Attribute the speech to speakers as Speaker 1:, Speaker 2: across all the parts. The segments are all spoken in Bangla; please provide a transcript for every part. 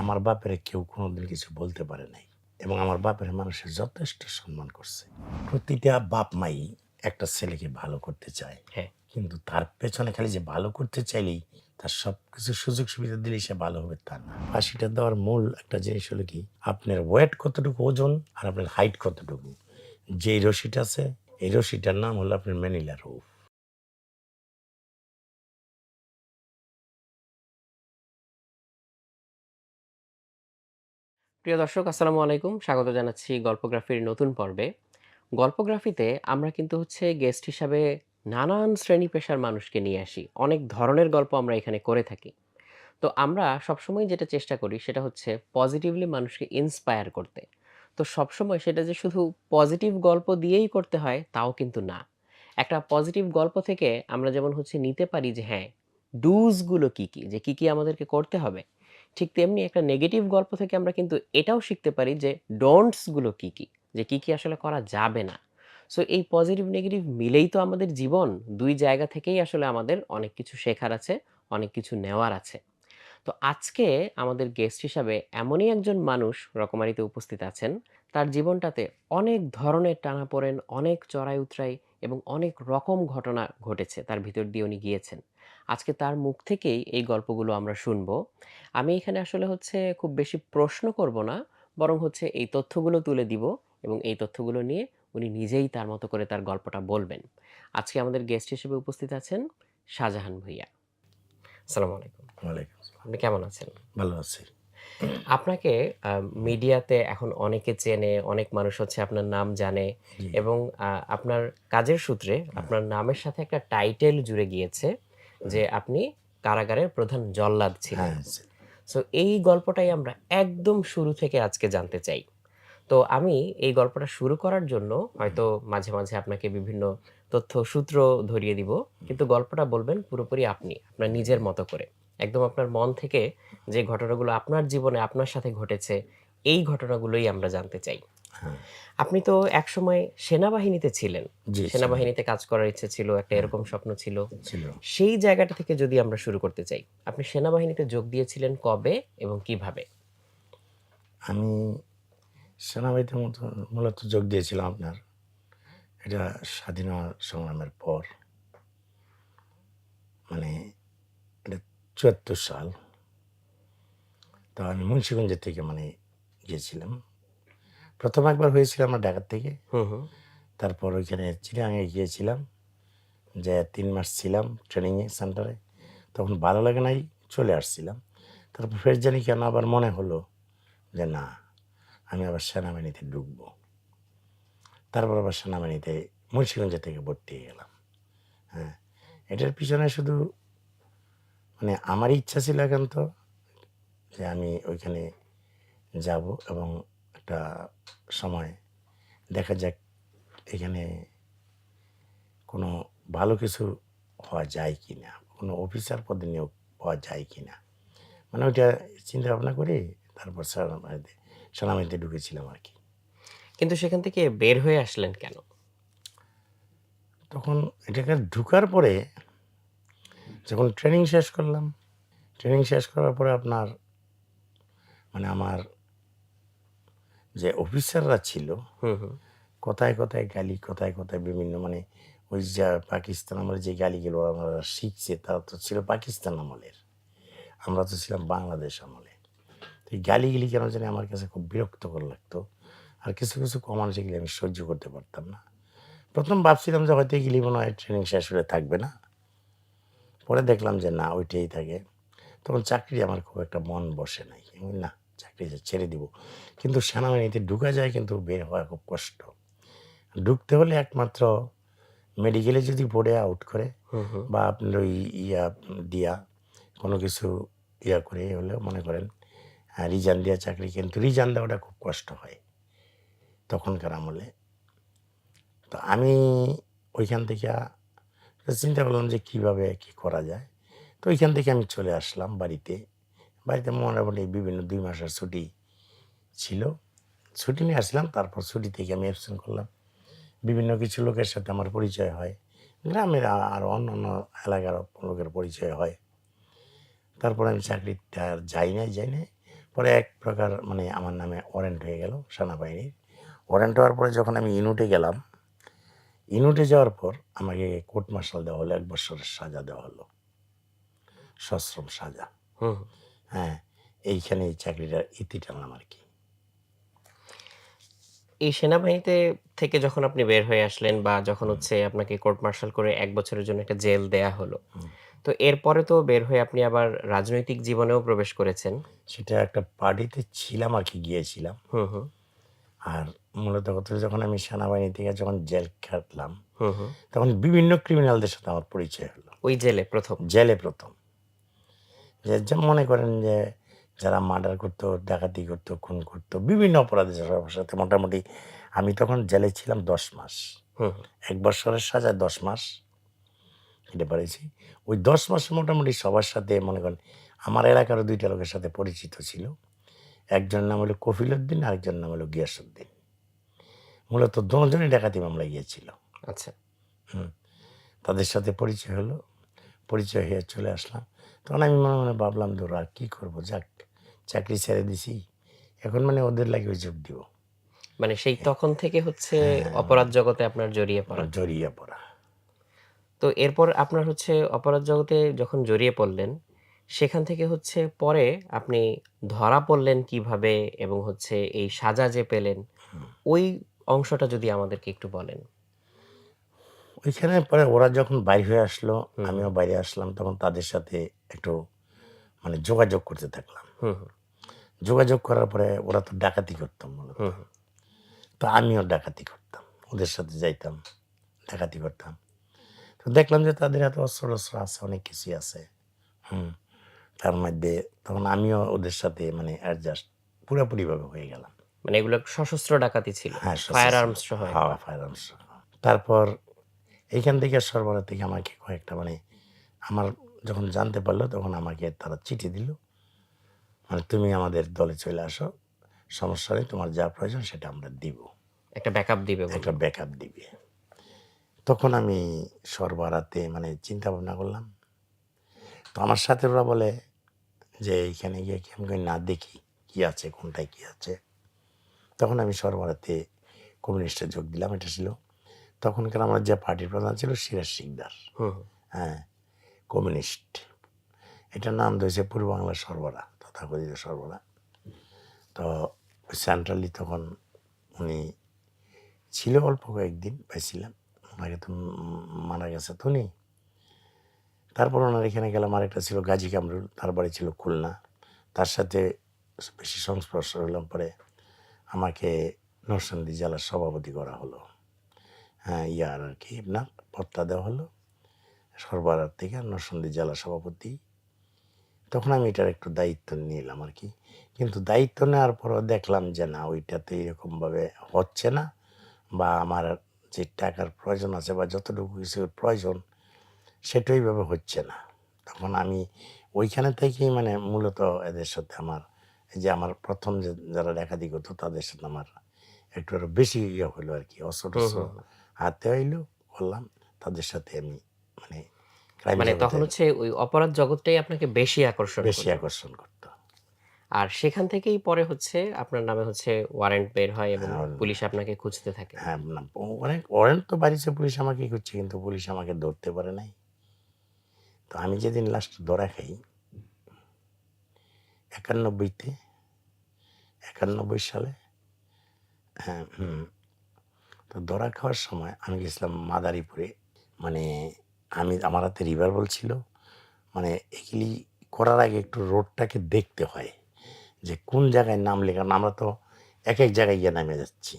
Speaker 1: আমার বাপের কেউ কোনোদিন কিছু বলতে পারে নাই এবং আমার বাপের মানুষের যথেষ্ট সম্মান করছে। প্রতিটা বাপ মাই একটা ছেলেকে ভালো করতে চায়,
Speaker 2: হ্যাঁ।
Speaker 1: কিন্তু তার পেছনে খালি যে ভালো করতে চাইলেই তার সব কিছু সুযোগ সুবিধা দিলেই সে ভালো হবে তা না। ফাঁসিটা দেওয়ার মূল একটা জিনিস হলো কি, আপনার ওয়েট কতটুকু ওজন আর আপনার হাইট কতটুকু, যেই রশিটা আছে এই রশিটার নাম হলো আপনার ম্যানিলা রোপ।
Speaker 2: প্রিয় দর্শক, আসসালামু আলাইকুম। স্বাগত জানাচ্ছি গল্পগ্রাফির নতুন পর্বে। গল্পগ্রাফিতে আমরা কিন্তু গেস্ট হিসাবে নানান শ্রেণী পেশার মানুষকে নিয়ে আসি। অনেক ধরনের গল্প আমরা এখানে করে থাকি। তো আমরা সবসময় যেটা চেষ্টা করি সেটা হচ্ছে পজিটিভলি মানুষকে ইন্সপায়ার করতে। তো সবসময় সেটা যে শুধু পজিটিভ গল্প দিয়েই করতে হয় তাও কিন্তু না। একটা পজিটিভ গল্প থেকে আমরা যেমন নিতে পারি যে হ্যাঁ, ডুজ গুলো কি, কি? যে কি, কি আমাদেরকে করতে হবে। ঠিক তেমনি একটা নেগেটিভ গল্প থেকে আমরা কিন্তু এটাও শিখতে পারি যে ডোন্টস গুলো কি, কি? যে কি, কি আসলে করা যাবে না। সো এই পজিটিভ নেগেটিভ মিলেই তো আমাদের জীবন। ২ জায়গা থেকেই আসলে আমাদের অনেক কিছু শেখার আছে, অনেক কিছু নেওয়ার আছে। তো আজকে আমাদের গেস্ট হিসাবে এমনই একজন মানুষ রকমারিতে উপস্থিত আছেন। তার জীবনটাতে অনেক ধরনের টানাপোড়েন, অনেক চড়াই-উতরাই এবং অনেক রকম ঘটনা ঘটেছে। তার ভিতর দিয়ে উনি গিয়েছেন। আজকে তার মুখ থেকেই এই গল্পগুলো আমরা শুনবো। আমি এখানে আসলে খুব বেশি প্রশ্ন করব না, বরং এই তথ্যগুলো তুলে দিব এবং এই তথ্যগুলো নিয়ে উনি নিজেই তার মতো করে তার গল্পটা বলবেন। আজকে আমাদের গেস্ট হিসেবে উপস্থিত আছেন শাহজাহান ভূঁইয়া। আসসালামু আলাইকুম।
Speaker 1: ওয়ালাইকুম আসসালাম।
Speaker 2: আপনি কেমন আছেন?
Speaker 1: ভালো আছি।
Speaker 2: আপনাকে মিডিয়াতে এখন অনেকে চেনে, অনেক মানুষ আপনার নাম জানে
Speaker 1: জি।
Speaker 2: এবং আপনার কাজের সূত্রে
Speaker 1: হ্যাঁ,
Speaker 2: আপনার নামের সাথে একটা টাইটেল জুড়ে গিয়েছে যে আপনি কারাগারের প্রধান জল্লাদ ছিলেন।
Speaker 1: হ্যাঁ,
Speaker 2: সো এই গল্পটাই আমরা একদম শুরু থেকে আজকে জানতে চাই। তো আমি এই গল্পটা শুরু করার জন্য হয়তো মাঝে, মাঝে আপনাকে বিভিন্ন তথ্য সূত্র ধরিয়ে দিব। কিন্তু গল্পটা বলবেন পুরোপুরি আপনি, আপনার নিজের মতো করে। একদম আপনার মন থেকে যে ঘটনাগুলো আপনার জীবনে আপনার সাথে ঘটেছে, এই ঘটনাগুলোই আমরা জানতে চাই।
Speaker 1: হ্যাঁ।
Speaker 2: আপনি তো একসময় সেনাবাহিনীতে ছিলেন।
Speaker 1: জি, ছিলাম।
Speaker 2: সেনাবাহিনীতে কাজ করার ইচ্ছে ছিল, একটা
Speaker 1: হ্যাঁ,
Speaker 2: এরকম স্বপ্ন ছিল।
Speaker 1: ছিল।
Speaker 2: সেই জায়গাটা থেকে যদি আমরা শুরু করতে চাই, আপনি সেনাবাহিনীতে যোগ দিয়েছিলেন কবে এবং কিভাবে?
Speaker 1: আমি সেনাবাহিনীতে মূলত যোগ দিয়েছিলাম আপনার এটা স্বাধীনতা সংগ্রামের পর, মানে এটা ৭৪ সাল। তো আমি মুন্সিগঞ্জের থেকে গিয়েছিলাম। ১ম একবার হয়েছিল আমার ঢাকার থেকে।
Speaker 2: হুম, হুম।
Speaker 1: তারপর ওইখানে চিটাগাঙে গিয়েছিলাম। যেয়ে ৩ মাস ছিলাম ট্রেনিংয়ে সেন্টারে। তখন ভালো লাগে নাই, চলে আসছিলাম। তারপর ফের জানি কেন আবার মনে হলো যে না, আমি আবার সেনাবাহিনীতে ঢুকবো। তারপর আবার সেনাবাহিনীতে মুন্সিগঞ্জ থেকে ভর্তি হয়ে গেলাম। হ্যাঁ, এটার পিছনে শুধু আমারই ইচ্ছা ছিল একান্ত যে আমি ওইখানে যাব এবং একটা সময় দেখা যাক এখানে কোনো ভালো কিছু হওয়া যায় কি না, কোনো অফিসার পদে নিয়োগ পাওয়া যায় কি না। ওইটা চিন্তা ভাবনা করে তারপর সেনাবাহিনীতে ঢুকেছিলাম আর কি।
Speaker 2: কিন্তু সেখান থেকে বের হয়ে আসলেন কেন?
Speaker 1: তখন এটাকে ঢুকার পরে যখন ট্রেনিং শেষ করলাম, ট্রেনিং শেষ করার পরে আপনার আমার যে অফিসাররা ছিল,
Speaker 2: হুম, হুম।
Speaker 1: কথায়, কথায় গালি, কথায়, কথায় বিভিন্ন ওই যা পাকিস্তান আমলে যে গালিগুলো আমরা শিখছি তারা তো ছিল পাকিস্তান আমলের। আমরা তো ছিলাম বাংলাদেশ আমলে। তো এই গালিগুলি কেন জানি আমার কাছে খুব বিরক্তকর লাগতো। আর কিছু, কিছু কমান্ড যেগুলি আমি সহ্য করতে পারতাম না। ১ম ভাবছিলাম যে হয়তো এগুলি মনে হয় ট্রেনিং শেষ হলে থাকবে না। পরে দেখলাম যে না, ওইটাই থাকে। তখন চাকরি আমার খুব একটা মন বসে নাই। আমি বলি, না, চাকরি ছেড়ে দিব। কিন্তু সেনাবাহিনীতে ঢুকা যায় কিন্তু বের হওয়া খুব কষ্ট। ঢুকতে হলে একমাত্র মেডিকেলে যদি বোর্ডে আউট করে
Speaker 2: হুম, হুম।
Speaker 1: বা আপনার ওই দিয়া কোনো কিছু করে হলেও মনে করেন রিজাইন দেওয়া চাকরি, কিন্তু রিজাইন দেওয়াটা খুব কষ্ট হয় তখনকার আমলে। তো আমি ওইখান থেকে চিন্তা করলাম যে কীভাবে কী করা যায়। তো ওইখান থেকে আমি চলে আসলাম বাড়িতে। বাড়িতে মোটামুটি বিভিন্ন ২ মাসের ছুটি ছিল। ছুটি নিয়ে আসলাম। তারপর ছুটি থেকে আমি অ্যাবসেন্ট করলাম। বিভিন্ন কিছু লোকের সাথে আমার পরিচয় হয়। গ্রামের আরও অন্যান্য এলাকার লোকের পরিচয় হয়। তারপরে আমি চাকরিতে আর যাই নাই। পরে এক প্রকার মানে আমার নামে ওয়ারেন্ট হয়ে গেল সেনাবাহিনীর। ওয়ারেন্ট হওয়ার পরে যখন আমি ইউনিটে গেলাম, ইউনিটে যাওয়ার পর আমাকে কোর্ট মার্শাল দেওয়া হলো, 1 বছরের সাজা দেওয়া হলো, সশ্রম সাজা।
Speaker 2: হুম।
Speaker 1: হ্যাঁ, এইখানে এই চাকরিটার ইতি টানলাম আর কি।
Speaker 2: এই সেনাবাহিনীতে থেকে যখন আপনি বের হয়ে আসলেন বা যখন হচ্ছে আপনাকে কোর্ট মার্শাল করে ১ বছরের জন্য একটা জেল দেয়া হলো। তো এরপরে তো বের হয়ে আপনি আবার রাজনৈতিক জীবনেও প্রবেশ করেছেন।
Speaker 1: সেটা একটা পার্টিতে ছিলাম আর কি, গিয়েছিলাম।
Speaker 2: হুম, হুম,
Speaker 1: আর মূলত কথা হলো, যখন আমি সেনাবাহিনী থেকে যখন জেল খাটলাম,
Speaker 2: হুম, হুম।
Speaker 1: তখন বিভিন্ন ক্রিমিনালদের সাথে আমার পরিচয় হলো।
Speaker 2: ওই জেলে ১ম।
Speaker 1: জেলে ১ম। যেমন মনে করেন যে যারা মার্ডার করতো, ডাকাতি করতো, খুন করতো, বিভিন্ন অপরাধের সবার সাথে মোটামুটি আমি তখন জেলে ছিলাম 10 মাস।
Speaker 2: হুম, হুম।
Speaker 1: 1 বৎসরের সাজায় 10 মাস খেতে পেরেছি। ওই 10 মাসে মোটামুটি সবার সাথে মনে করেন আমার এলাকারও ২ টা লোকের সাথে পরিচিত ছিল। একজনের নাম হলো কফিল উদ্দিন, আরেকজনের নাম হলো গিয়াসউদ্দিন। মূলত দোনোজনই ডাকাতি মামলায় গিয়েছিল।
Speaker 2: আচ্ছা।
Speaker 1: হুম। তাদের সাথে পরিচয় হলো। পরিচয় হয়ে চলে আসলাম। তখন আমি মনে, মনে ভাবলাম, ধুর আর কি করব? যাক, চাকরি ছেড়ে দিছি। এখন মানে ওদের লাগে যোগ দিব।
Speaker 2: মানে সেই তখন থেকে হচ্ছে
Speaker 1: হ্যাঁ, মানে
Speaker 2: অপরাধ জগতে আপনার জড়িয়ে পড়া।
Speaker 1: জড়িয়ে পড়া।
Speaker 2: তো এরপর আপনার হচ্ছে অপরাধ জগতে যখন জড়িয়ে পড়লেন, সেখান থেকে হচ্ছে পরে আপনি ধরা পড়লেন কিভাবে এবং হচ্ছে এই সাজা যে পেলেন, ওই অংশটা যদি আমাদেরকে একটু বলেন?
Speaker 1: ওইখানে পরে ওরা যখন বাইর হয়ে আসলো,
Speaker 2: হুম, হুম,
Speaker 1: আমিও বাইরে আসলাম, তখন তাদের সাথে একটু মানে যোগাযোগ করতে থাকলাম।
Speaker 2: হুম, হুম,
Speaker 1: যোগাযোগ করার পরে ওরা তো ডাকাতি করতো মূলত।
Speaker 2: হুম, হুম।
Speaker 1: তো আমিও ডাকাতি করতাম। ওদের সাথে যাইতাম, ডাকাতি করতাম। তো দেখলাম যে তাদের হাতে অস্ত্র-টস্ত্র আছে, অনেক কিছুই আছে। হুম। তার মধ্যে তখন আমিও ওদের সাথে মানে অ্যাডজাস্ট পুরাপুরিভাবে হয়ে গেলাম।
Speaker 2: মানে এগুলো সশস্ত্র ডাকাতি ছিল।
Speaker 1: হ্যাঁ,
Speaker 2: ফায়ার
Speaker 1: সশস্ত্র।
Speaker 2: আর্মস সহ
Speaker 1: হ্যাঁ,
Speaker 2: একদম।
Speaker 1: Fire arms. তারপর এইখান থেকে সরবরাহ থেকে আমাকে কয়েকটা মানে আমার যখন জানতে পারলো, তখন আমাকে তারা চিঠি দিল। মানে তুমি আমাদের দলে চলে আসো। সমস্যা নেই। তোমার যা প্রয়োজন সেটা আমরা দিব।
Speaker 2: একটা ব্যাকআপ দিবে বলল।
Speaker 1: একটা ব্যাকআপ দিবে। তখন আমি সরবরাহতে মানে চিন্তা ভাবনা করলাম। তো আমার সাথে ওরা বলে যে, "এইখানে গিয়ে কি?" আমি কই, "না, দেখি কি আছে, কোনটায় কি আছে।" তখন আমি সরবরাহতে কমিউনিস্টে যোগ দিলাম। এটা ছিল তখনকার আমার যে পার্টির প্রধান ছিল সিরাজ শিকদার।
Speaker 2: হুম, হুম।
Speaker 1: হ্যাঁ, কমিউনিস্ট। এটার নাম দিয়েছে পূর্ব বাংলার সরবরাহ, তথাকথিত সরবরাহ। তো সেন্ট্রালি তখন উনি ছিল অল্প কয়েকদিন পাইছিলাম। ওনাকে তো মারা গেছে তো উনি। তারপর ওনার এখানে গেলাম। আরেকটা ছিল গাজী কামরুল, তার বাড়ি ছিল খুলনা। তার সাথে বেশি সংস্পর্শ হলাম। পরে আমাকে নরসিংদী জেলার সভাপতি করা হলো। হ্যাঁ, ইয়ার আর কি না, পদটা দেওয়া হলো সরবরাহ থেকে নরসিংদী জেলা সভাপতি। তখন আমি এটার একটু দায়িত্ব নিলাম আর কি। কিন্তু দায়িত্ব নেওয়ার পরও দেখলাম যে না, ওইটাতে এরকমভাবে হচ্ছে না, বা আমার যে টাকার প্রয়োজন আছে বা যতটুকু কিছুর প্রয়োজন সেটা ওইভাবে হচ্ছে না। তখন আমি ওইখানে থেকেই মানে মূলত এদের সাথে আমার এই যে আমার ১ম যে যারা ডাকাতি করতো তাদের সাথে আমার একটু আরো বেশি ইয়ে হলো আর কি।
Speaker 2: হুম,
Speaker 1: অস্ত্র-টস্ত্র
Speaker 2: হুম, হুম।
Speaker 1: হাতে হইলো, করলাম। তাদের সাথে আমি মানে ক্রাইম
Speaker 2: মানে তখন
Speaker 1: জগতের
Speaker 2: হচ্ছে ওই অপরাধ জগৎটাই আপনাকে বেশি আকর্ষণ
Speaker 1: বেশি
Speaker 2: করলো।
Speaker 1: আকর্ষণ করত।
Speaker 2: আর সেখান থেকেই পরে হচ্ছে আপনার নামে হচ্ছে ওয়ারেন্ট বের হয় এবং
Speaker 1: হ্যাঁ,
Speaker 2: পুলিশ আপনাকে খুঁজতে থাকে।
Speaker 1: হ্যাঁ, না, অনেক ওয়ারেন্ট তো বাড়িছে, পুলিশ আমাকে খুঁজছে, কিন্তু পুলিশ আমাকে ধরতে পারে নাই। তো আমি যেদিন লাস্ট ধরা খাই ৯১ তে, ৯১ সালে, হ্যাঁ, তো ধরা খাওয়ার সময় আমি গেছিলাম মাদারীপুরে। মানে আমার হাতে রিভলভার ছিল। মানে এগুলি করার আগে একটু রোডটাকে দেখতে হয় যে কোন জায়গায় নামলে, কারণ আমরা তো এক জায়গায় গিয়ে নেমে যাচ্ছি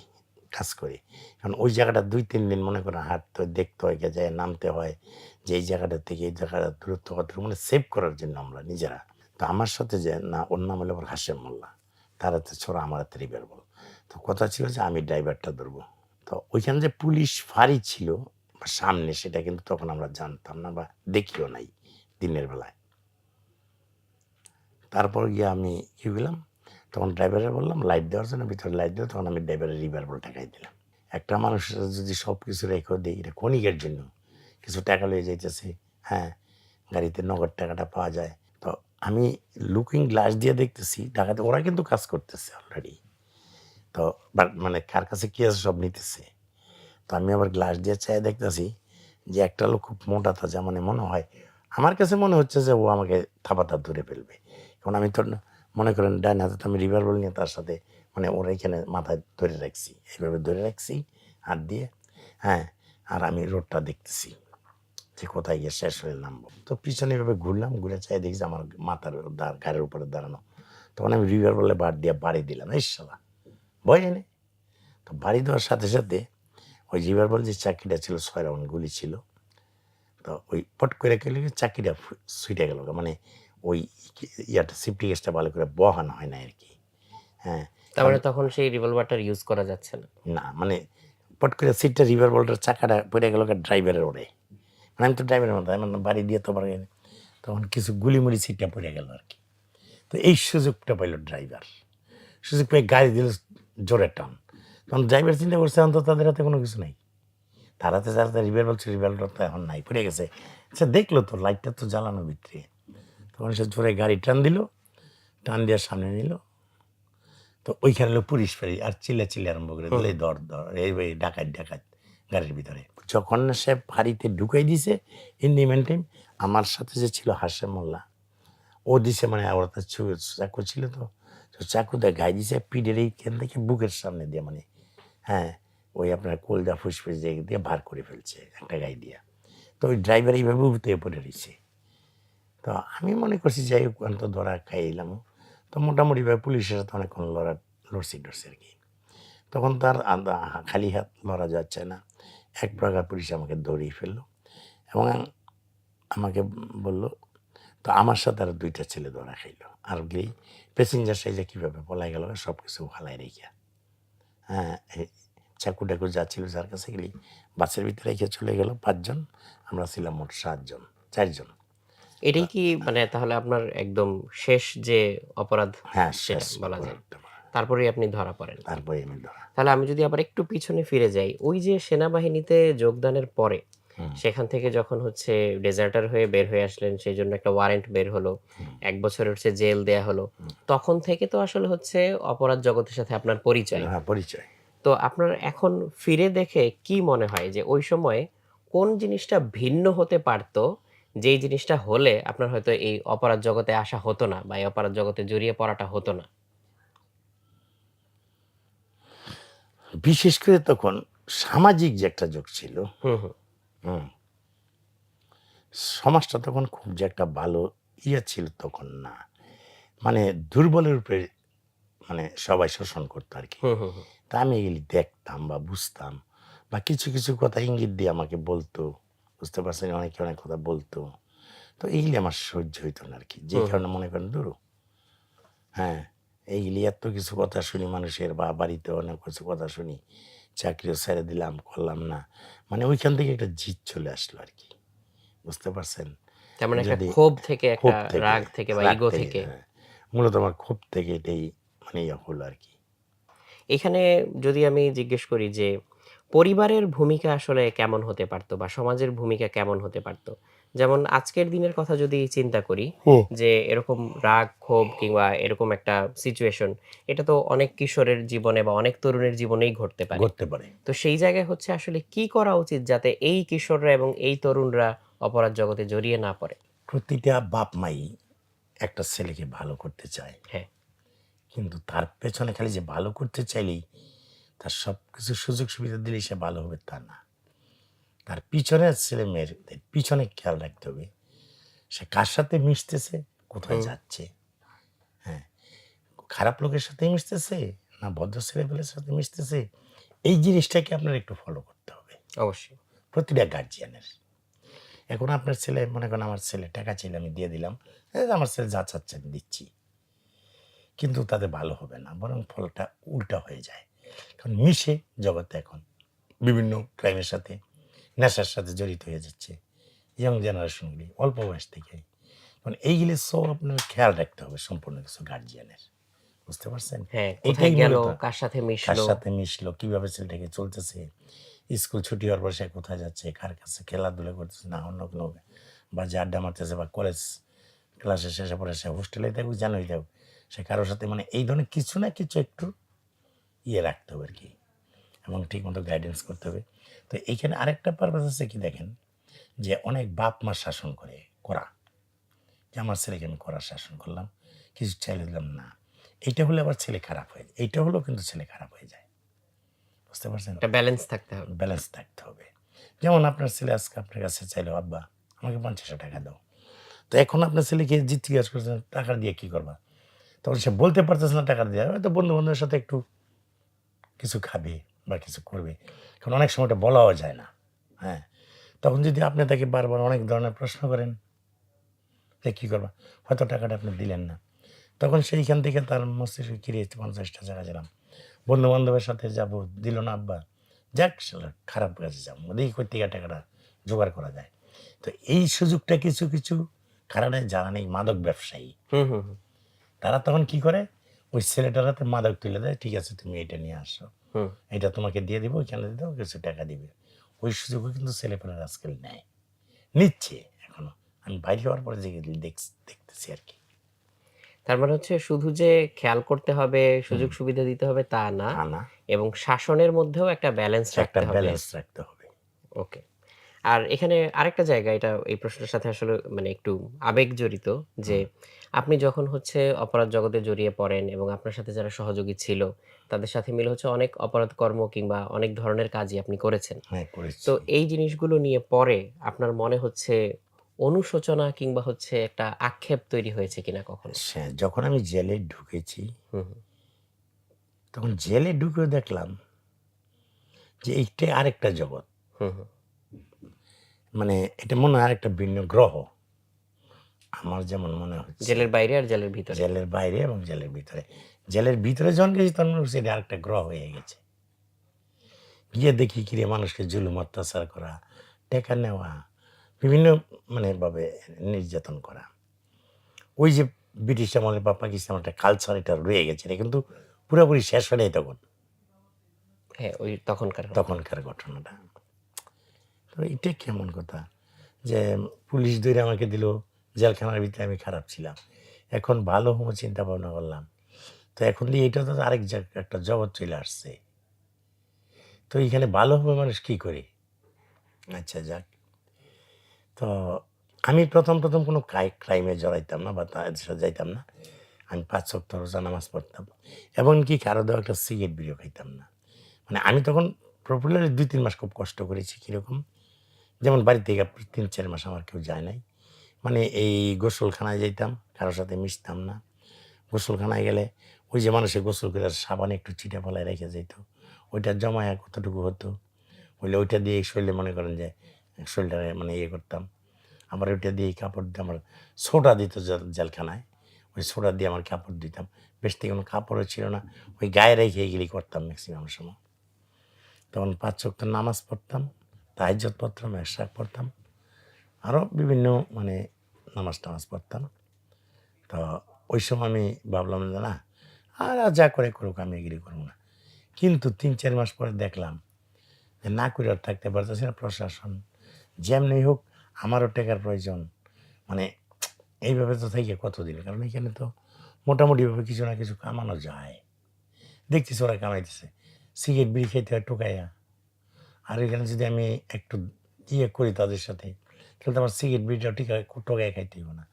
Speaker 1: কাজ করে। কারণ ওই জায়গাটা ২-৩ দিন মনে করেন হাঁটতে হয়, দেখতে হয়, যায় নামতে হয় যে এই জায়গাটা থেকে এই জায়গাটার দূরত্ব কতটুকু, মানে সেভ করার জন্য আমরা নিজেরা। তো আমার সাথে যে না, ওর নাম হলো আবার হাশেম মোল্লা। তার হাতে ছোড়া, আমার হাতে রিভলভার। তো কথা ছিল যে আমি ড্রাইভারটা ধরবো। তো ওইখানে যে পুলিশ ফাঁড়ি ছিল বা সামনে, সেটা কিন্তু তখন আমরা জানতাম না বা দেখিও নাই দিনের বেলায়। তারপর গিয়ে আমি কি করলাম, তখন ড্রাইভারে বললাম লাইট দেওয়ার জন্য, ভিতরে লাইট দিল, তখন আমি ড্রাইভারের রিভলভার ঠেকাই দিলাম। একটা মানুষের যদি সব কিছু রেখেও দিই, এটা ক্ষণিকের জন্য কিছু টাকা লয়ে যাইতেছে, হ্যাঁ, গাড়িতে নগদ টাকাটা পাওয়া যায়। তো আমি লুকিং গ্লাস দিয়ে দেখতেছি ডাকাতে ওরা কিন্তু কাজ করতেছে অলরেডি। তো বাট মানে কার কাছে কি আছে সব নিতেছে। তো আমি আবার গ্লাস দিয়ে চেয়ে দেখতেছি যে একটা লোক খুব মোটা তাজা, মানে মনে হয় আমার কাছে মনে হচ্ছে যে ও আমাকে থাপাতা ধরে ফেলবে। কারণ আমি তো মনে করেন ডাইন হাতে তো আমি রিভলভার নিয়ে তার সাথে মানে ওরা এখানে মাথায় ধরে রাখছি, এইভাবে ধরে রাখছি হাত দিয়ে। হ্যাঁ, আর আমি রোডটা দেখতেছি যে কোথায় গিয়ে শেষ হয়ে নামবো। তো পিছনে এভাবে ঘুরলাম, ঘুরে চাই দেখছি আমার মাথার গাড়ির উপরে দাঁড়ানো। তখন আমি রিভলভারে বার দিয়ে বাড়ি দিলাম, এই শালা ভয় এনে। তো বাড়ি দেওয়ার সাথে সাথে ওই রিভলভার যে চাকরিটা ছিল 6 রাউন্ড গুলি ছিল। তো ওই পট করে গেলে চাকরিটা ছুটে গেল, মানে ওই ইয়াটা সেফটি কেসটা ভালো করে বহানো হয় না আর কি। হ্যাঁ,
Speaker 2: তার মানে তখন সেই রিভলভারটার ইউজ করা যাচ্ছে না।
Speaker 1: না মানে পট করে সিটটা রিভলভারটার চাকাটা পড়ে গেল ড্রাইভারের ওরে। মানে আমি তো ড্রাইভারের মতো আমার বাড়ি দিয়ে তো পারে, তখন কিছু গুলিমুলি সিটটা পড়ে গেল আর কি। তো এই সুযোগটা পাইল ড্রাইভার, সুযোগ পেয়ে গাড়ি দিল জোরে টান। তখন ড্রাইভার চিন্তা করছে অন্তত তাদের হাতে কোনো কিছু নাই, তারাতে যারা রিভেল বলছে রিভেলটা তো এখন নাই, পড়ে গেছে। আচ্ছা দেখলো তো লাইটটা তো জ্বালানো ভিতরে, তখন সে জোরে গাড়ি টান দিল, টান দেওয়ার সামনে নিল। তো ওইখানে হলো পুলিশ ফেরি আর চিল্লে আরম্ভ করে দিলে ধর ধর এই ডাকাত ডাকাত গাড়ির ভিতরে। যখন সে ফাঁড়িতে ঢুকাই দিছে ইন দি মেন টাইম আমার সাথে যে ছিল হাসেম মোল্লা, ও দিছে মানে ওরা তো চাকু ছিল, তো চাকু দিয়ে গায়ে দিছে পিঠের এইখান থেকে বুকের সামনে দিয়ে, মানে হ্যাঁ ওই আপনার কলজা ফুসফুস দিয়ে ভার করে ফেলছে একটা গায়ে দিয়া। তো ওই ড্রাইভার এইভাবে উঠতে পড়ে রয়েছে। তো আমি মনে করছি যাই হোক তো ধরা খাইলাম। তো মোটামুটিভাবে পুলিশের সাথে অনেকক্ষণ লড়ছি টড়ছি আর কি। তখন তার খালি হাত লড়া যাচ্ছে না, এক প্রকার পুলিশ আমাকে ধরিয়ে ফেললো এবং আমাকে বলল। তো আমার সাথে আর 2টা ছেলে ধরা খাইলো, আর গেই প্যাসেঞ্জার সাইজে কীভাবে পলাই গেল সব কিছু হালাই রেখা। হ্যাঁ, এই চাকু টাকু যা ছিল যার কাছে গেলি বাসের ভিতরে রেখে চলে গেল 5 জন, আমরা ছিলাম মোট 7 জন 4 জন।
Speaker 2: এটাই কি মানে তাহলে আপনার একদম শেষ যে অপরাধ
Speaker 1: হ্যাঁ,
Speaker 2: সেটা
Speaker 1: শেষ
Speaker 2: বলা যায়?
Speaker 1: অপরাধটা।
Speaker 2: তারপরেই আপনি ধরা পড়েন।
Speaker 1: তারপরে আমি ধরা।
Speaker 2: তাহলে আমি যদি আবার একটু পিছনে ফিরে যাই, ওই যে সেনাবাহিনীতে যোগদানের পরে
Speaker 1: হুম,
Speaker 2: সেখান থেকে যখন হচ্ছে ডেজার্টার হয়ে বের হয়ে আসলেন, সেজন্য একটা ওয়ারেন্ট বের হলো।
Speaker 1: হুম,
Speaker 2: ১ বছরের হচ্ছে জেল দেয়া হলো।
Speaker 1: হুম।
Speaker 2: তখন থেকে তো আসলে হচ্ছে অপরাধ জগতের সাথে আপনার পরিচয়।
Speaker 1: হ্যাঁ, পরিচয়।
Speaker 2: তো আপনার এখন ফিরে দেখে কি মনে হয় যে ওই সময়ে কোন জিনিসটা ভিন্ন হতে পারত? যেই জিনিসটা হলে আপনার হয়তো এই অপরাধ জগতে আসা হতো না বা এই অপরাধ জগতে জড়িয়ে পড়াটা হতো না?
Speaker 1: বিশেষ করে তখন সামাজিক যে একটা যুগ ছিল,
Speaker 2: হুম, হুম।
Speaker 1: হুম, সমাজটা তখন খুব যে একটা ভালো ইয়ে ছিল তখন না। মানে দুর্বলের উপরে মানে সবাই শোষণ করতো আরকি।
Speaker 2: হুম, হুম, হুম।
Speaker 1: তা আমি এগুলি দেখতাম বা বুঝতাম বা কিছু, কিছু কথা ইঙ্গিত দিয়ে আমাকে বলতো। বুঝতে পারছেন? অনেকে অনেক কথা বলতো। তো এইগুলি আমার সহ্য হইতো না আরকি। যেই
Speaker 2: হুম, হুম।
Speaker 1: কারণে মনে করেন ধুরো, হ্যাঁ, এইগুলি এত কিছু কথা শুনি মানুষের বা বাড়িতে অনেক কিছু কথা শুনি। চাকরিও ছেড়ে দিলাম, করলাম না। মানে ওইখান থেকে একটা জিদ চলে আসলো আরকি। বুঝতে পারছেন?
Speaker 2: তার মানে একটা
Speaker 1: যদি
Speaker 2: ক্ষোভ থেকে, একটা
Speaker 1: ক্ষোভ থেকে,
Speaker 2: রাগ থেকে বা
Speaker 1: রাগ
Speaker 2: ইগো
Speaker 1: থেকে,
Speaker 2: থেকে।
Speaker 1: হ্যাঁ। মূলত আমার ক্ষোভ থেকে এটাই মানে ইয়ে হলো আরকি।
Speaker 2: এখানে যদি আমি জিজ্ঞেস করি যে, পরিবারের ভূমিকা আসলে কেমন হতে পারত বা সমাজের ভূমিকা কেমন হতে পারত? যেমন আজকের দিনের কথা যদি চিন্তা করি
Speaker 1: হুম।
Speaker 2: যে, এরকম রাগ, ক্ষোভ কিংবা এরকম একটা সিচুয়েশন এটা তো অনেক কিশোরের জীবনে বা অনেক তরুণের জীবনেই ঘটতে পারে।
Speaker 1: ঘটতে পারে।
Speaker 2: তো সেই জায়গায় হচ্ছে আসলে কি করা উচিত যাতে এই কিশোররা এবং এই তরুণরা অপরাধ জগতে জড়িয়ে না পড়ে?
Speaker 1: প্রতিটা বাপ-মাই একটা ছেলেকে ভালো করতে চায়।
Speaker 2: হ্যাঁ।
Speaker 1: কিন্তু তার পেছনে খালি যে ভালো করতে চাইলেই তার সবকিছু সুযোগ সুবিধা দিলেই সে ভালো হবে তা না। তার পিছনের ছেলে-মেয়েদের পিছনে খেয়াল রাখতে হবে। সে কার সাথে মিশতেছে, কোথায়
Speaker 2: হুম,
Speaker 1: যাচ্ছে। হ্যাঁ, খারাপ লোকের সাথে মিশতেছে না ভদ্র ছেলেপেলের সাথে মিশতেছে। এই জিনিসটাকে আপনার একটু ফলো করতে হবে।
Speaker 2: অবশ্যই।
Speaker 1: প্রতিটা গার্জিয়ানের। এখন আপনার ছেলে মনে করেন আমার ছেলে টাকা চাইলে আমি দিয়ে দিলাম। এই যে আমার ছেলে যা চাচ্ছে আমি দিচ্ছি। কিন্তু তাতে ভালো হবে না। বরং ফলটা উল্টা হয়ে যায়। কারণ মিশে জগতে এখন বিভিন্ন ক্রাইমের সাথে, নেশার সাথে জড়িত হয়ে যাচ্ছে। ইয়ং জেনারেশনগুলি অল্প বয়স থেকেই। মানে এইগুলি সব আপনার খেয়াল রাখতে হবে সম্পূর্ণ কিছু গার্জিয়ানের। বুঝতে পারছেন?
Speaker 2: হ্যাঁ, কোথায়
Speaker 1: এটাই
Speaker 2: গেল,
Speaker 1: মূলত
Speaker 2: কার সাথে
Speaker 1: কার
Speaker 2: মিশলো।
Speaker 1: সাথে মিশলো, কিভাবে ছেলেটাকে চলতেছে, স্কুল ছুটি হওয়ার পর সে কোথায় যাচ্ছে, কার কাছে খেলাধুলা করতেছে না অন্য কোনো বাজে আড্ডা মারতেছে বা কলেজ ক্লাসে শেষে পরে সে হোস্টেলে থাকুক জানোই থাকুক, সে কারোর সাথে মানে এই ধরনের কিছু না কিছু একটু ইয়ে রাখতে হবে আর কি, এবং ঠিকমতো গাইডেন্স করতে হবে। তো এইখানে আরেকটা পারপাস আছে কি দেখেন, যে অনেক বাপ মা শাসন করে করা, যে আমার ছেলেকে আমি করা শাসন করলাম, কিছু চাইলে দিলাম না, এইটা হলে আবার ছেলে খারাপ হয়ে যায়, এইটা হলেও কিন্তু ছেলে খারাপ হয়ে যায়, বুঝতে পারছেন?
Speaker 2: একটা ব্যালেন্স থাকতে হবে।
Speaker 1: ব্যালেন্স থাকতে হবে। যেমন আপনার ছেলে আজকে আপনার কাছে চাইলো, আব্বা আমাকে 50 টাকা দাও, তো এখন আপনার ছেলেকে জিজ্ঞাসা করছেন টাকা দিয়ে কী করবা, তখন সে বলতে পারতেছে না টাকা দিয়ে, হয়তো বন্ধু বান্ধবের সাথে একটু কিছু খাবে বা কিছু করবে, কারণ অনেক সময় এটা বলাও যায় না। হ্যাঁ, তখন যদি আপনি তাকে বারবার অনেক ধরনের প্রশ্ন করেন যে কী করবা, হয়তো টাকাটা আপনি দিলেন না, তখন সেইখান থেকে তার মস্তিষ্কে কিরে 50টা টাকা দিলাম, বন্ধু বান্ধবের সাথে যাব, দিল না আব্বা, যাক শালা খারাপ কাজে যাবো, দেখি কই থেকে টাকাটা জোগাড় করা যায়। তো এই সুযোগটা কিছু কিছু কারণে যারা নেই মাদক ব্যবসায়ী,
Speaker 2: হুম, হুম, হুম,
Speaker 1: তারা তখন কি করে, ওই ছেলেটার হাতে মাদক তুলে দেয়, ঠিক আছে তুমি এটা নিয়ে আসো,
Speaker 2: হুম।
Speaker 1: এটা তোমাকে দিয়ে দিব, ওইখানে দিয়ে দেবো, কিছু টাকা দিবে। ওই সুযোগও কিন্তু ছেলেপেলেরা আজকাল নেয়, নিচ্ছে এখনো, আমি বাইরে হওয়ার পরে যে দেখতেছি আর কি।
Speaker 2: তার মানে হচ্ছে শুধু যে খেয়াল করতে হবে,
Speaker 1: হুম,
Speaker 2: সুযোগ সুবিধা দিতে হবে তা না,
Speaker 1: তা না,
Speaker 2: এবং শাসনের মধ্যেও একটা ব্যালেন্স
Speaker 1: একটা
Speaker 2: রাখতে হবে।
Speaker 1: ব্যালেন্স রাখতে হবে।
Speaker 2: ওকে। আর এখানে আরেকটা জায়গা, এটা এই প্রশ্নটার সাথে আসলে মানে একটু আবেগ জড়িত, যে
Speaker 1: হুম,
Speaker 2: আপনি যখন হচ্ছে অপরাধ জগতে জড়িয়ে পড়েন এবং আপনার সাথে যারা সহযোগী ছিল, তাদের সাথে মিলে হচ্ছে অনেক অপরাধ কর্ম কিংবা অনেক ধরনের কাজই আপনি করেছেন।
Speaker 1: হ্যাঁ
Speaker 2: তো
Speaker 1: করেছি।
Speaker 2: এই জিনিসগুলো নিয়ে পরে আপনার মনে হচ্ছে অনুশোচনা কিংবা হচ্ছে একটা আক্ষেপ তৈরি হয়েছে কিনা কখনো?
Speaker 1: যখন আমি জেলে ঢুকেছি,
Speaker 2: হুম, হুম,
Speaker 1: তখন জেলে ঢুকে দেখলাম যে এইটাই আরেকটা জগৎ,
Speaker 2: হুম, হুম।
Speaker 1: মানে এটা মনে হয় আরেকটা ভিন্ন গ্রহ, আমার যেমন মনে হচ্ছে।
Speaker 2: জেলের বাইরে আর জেলের ভিতরে।
Speaker 1: জেলের বাইরে এবং জেলের ভিতরে, জেলের ভিতরে যখন গেছি তখন মনে হচ্ছে এটা আরেকটা গ্রহ হয়ে গেছে। গিয়ে দেখি কিরে মানুষকে জুলুম অত্যাচার করা, টাকা নেওয়া, বিভিন্ন মানে ভাবে নির্যাতন করা, ওই যে ব্রিটিশ আমলে বা পাকিস্তান একটা কালচার এটা রয়ে গেছে, এটা কিন্তু পুরোপুরি শেষ হয় নাই তখন,
Speaker 2: হ্যাঁ, ওই তখনকার ঘটনা।
Speaker 1: তখনকার ঘটনাটা। তো এটা কেমন কথা, যে পুলিশ ধরে আমাকে দিল জেলখানার ভিতরে, আমি খারাপ ছিলাম, এখন ভালো হবো চিন্তা ভাবনা করলাম, তো এখন দিয়ে এটা তো আরেক একটা জগৎ চলে আসছে, তো এখানে ভালো হবে মানুষ কি করে। আচ্ছা যাক, তো আমি প্রথম কোনো ক্রাইমে জড়াইতাম না বা তাদের সাথে যাইতাম না, আমি 5 ওয়াক্ত রোজা নামাজ পড়তাম, এবং কি কারো দেওয়া একটা সিগারেট বিড়িও খাইতাম না। মানে আমি তখন পপুলারলি 2-3 মাস খুব কষ্ট করেছি, কীরকম, যেমন বাড়ি থেকে 3-4 মাস আমার কেউ যায় নাই, মানে এই গোসলখানায় যাইতাম, কারোর সাথে মিশতাম না, গোসলখানায় গেলে ওই যে মানুষের গোসল করে সাবানে একটু ছিটা ফলায় রেখে যেত, ওইটা জমায়া কতটুকু হতো, হইলে ওইটা দিয়ে শরীরে মনে করেন যে শরীরটা মানে ইয়ে করতাম, আবার ওইটা দিয়ে কাপড় দিয়ে আমার সোডা দিত জেলখানায়, ওই সোডা দিয়ে আমার কাপড় দিতাম, বেশ থেকে কোনো কাপড়ও ছিল না, ওই গায়ে রেখে এগুলি করতাম ম্যাক্সিমাম সময়। তখন 5 ওয়াক্ত নামাজ পড়তাম, তাহাজ্জুদ পড়তাম, এশরাক পড়তাম, আরও বিভিন্ন মানে নামাজ টামাজ পড়তাম। তো ওই সময় আমি ভাবলাম যে না, আর যা করে করুক, আমি এগ্রি করবো না। কিন্তু 3-4 মাস পরে দেখলাম যে না করে আর থাকতে পারতেছি না, প্রশাসন যেমনি হোক আমারও টাকার প্রয়োজন, মানে এইভাবে তো থেকে কতদিন, কারণ এখানে তো মোটামুটিভাবে কিছু না কিছু কামানো যায়, দেখতেছি ওরা কামাইতেছে, সিগারেট বিড়ি খেতে হয় টোকাইয়া, আর এখানে যদি আমি একটু ইয়ে করি তাদের সাথে, তাহলে তো আমার সিগারেট বিড়িটাও ঠিক টোকায় খাইতে হইব না,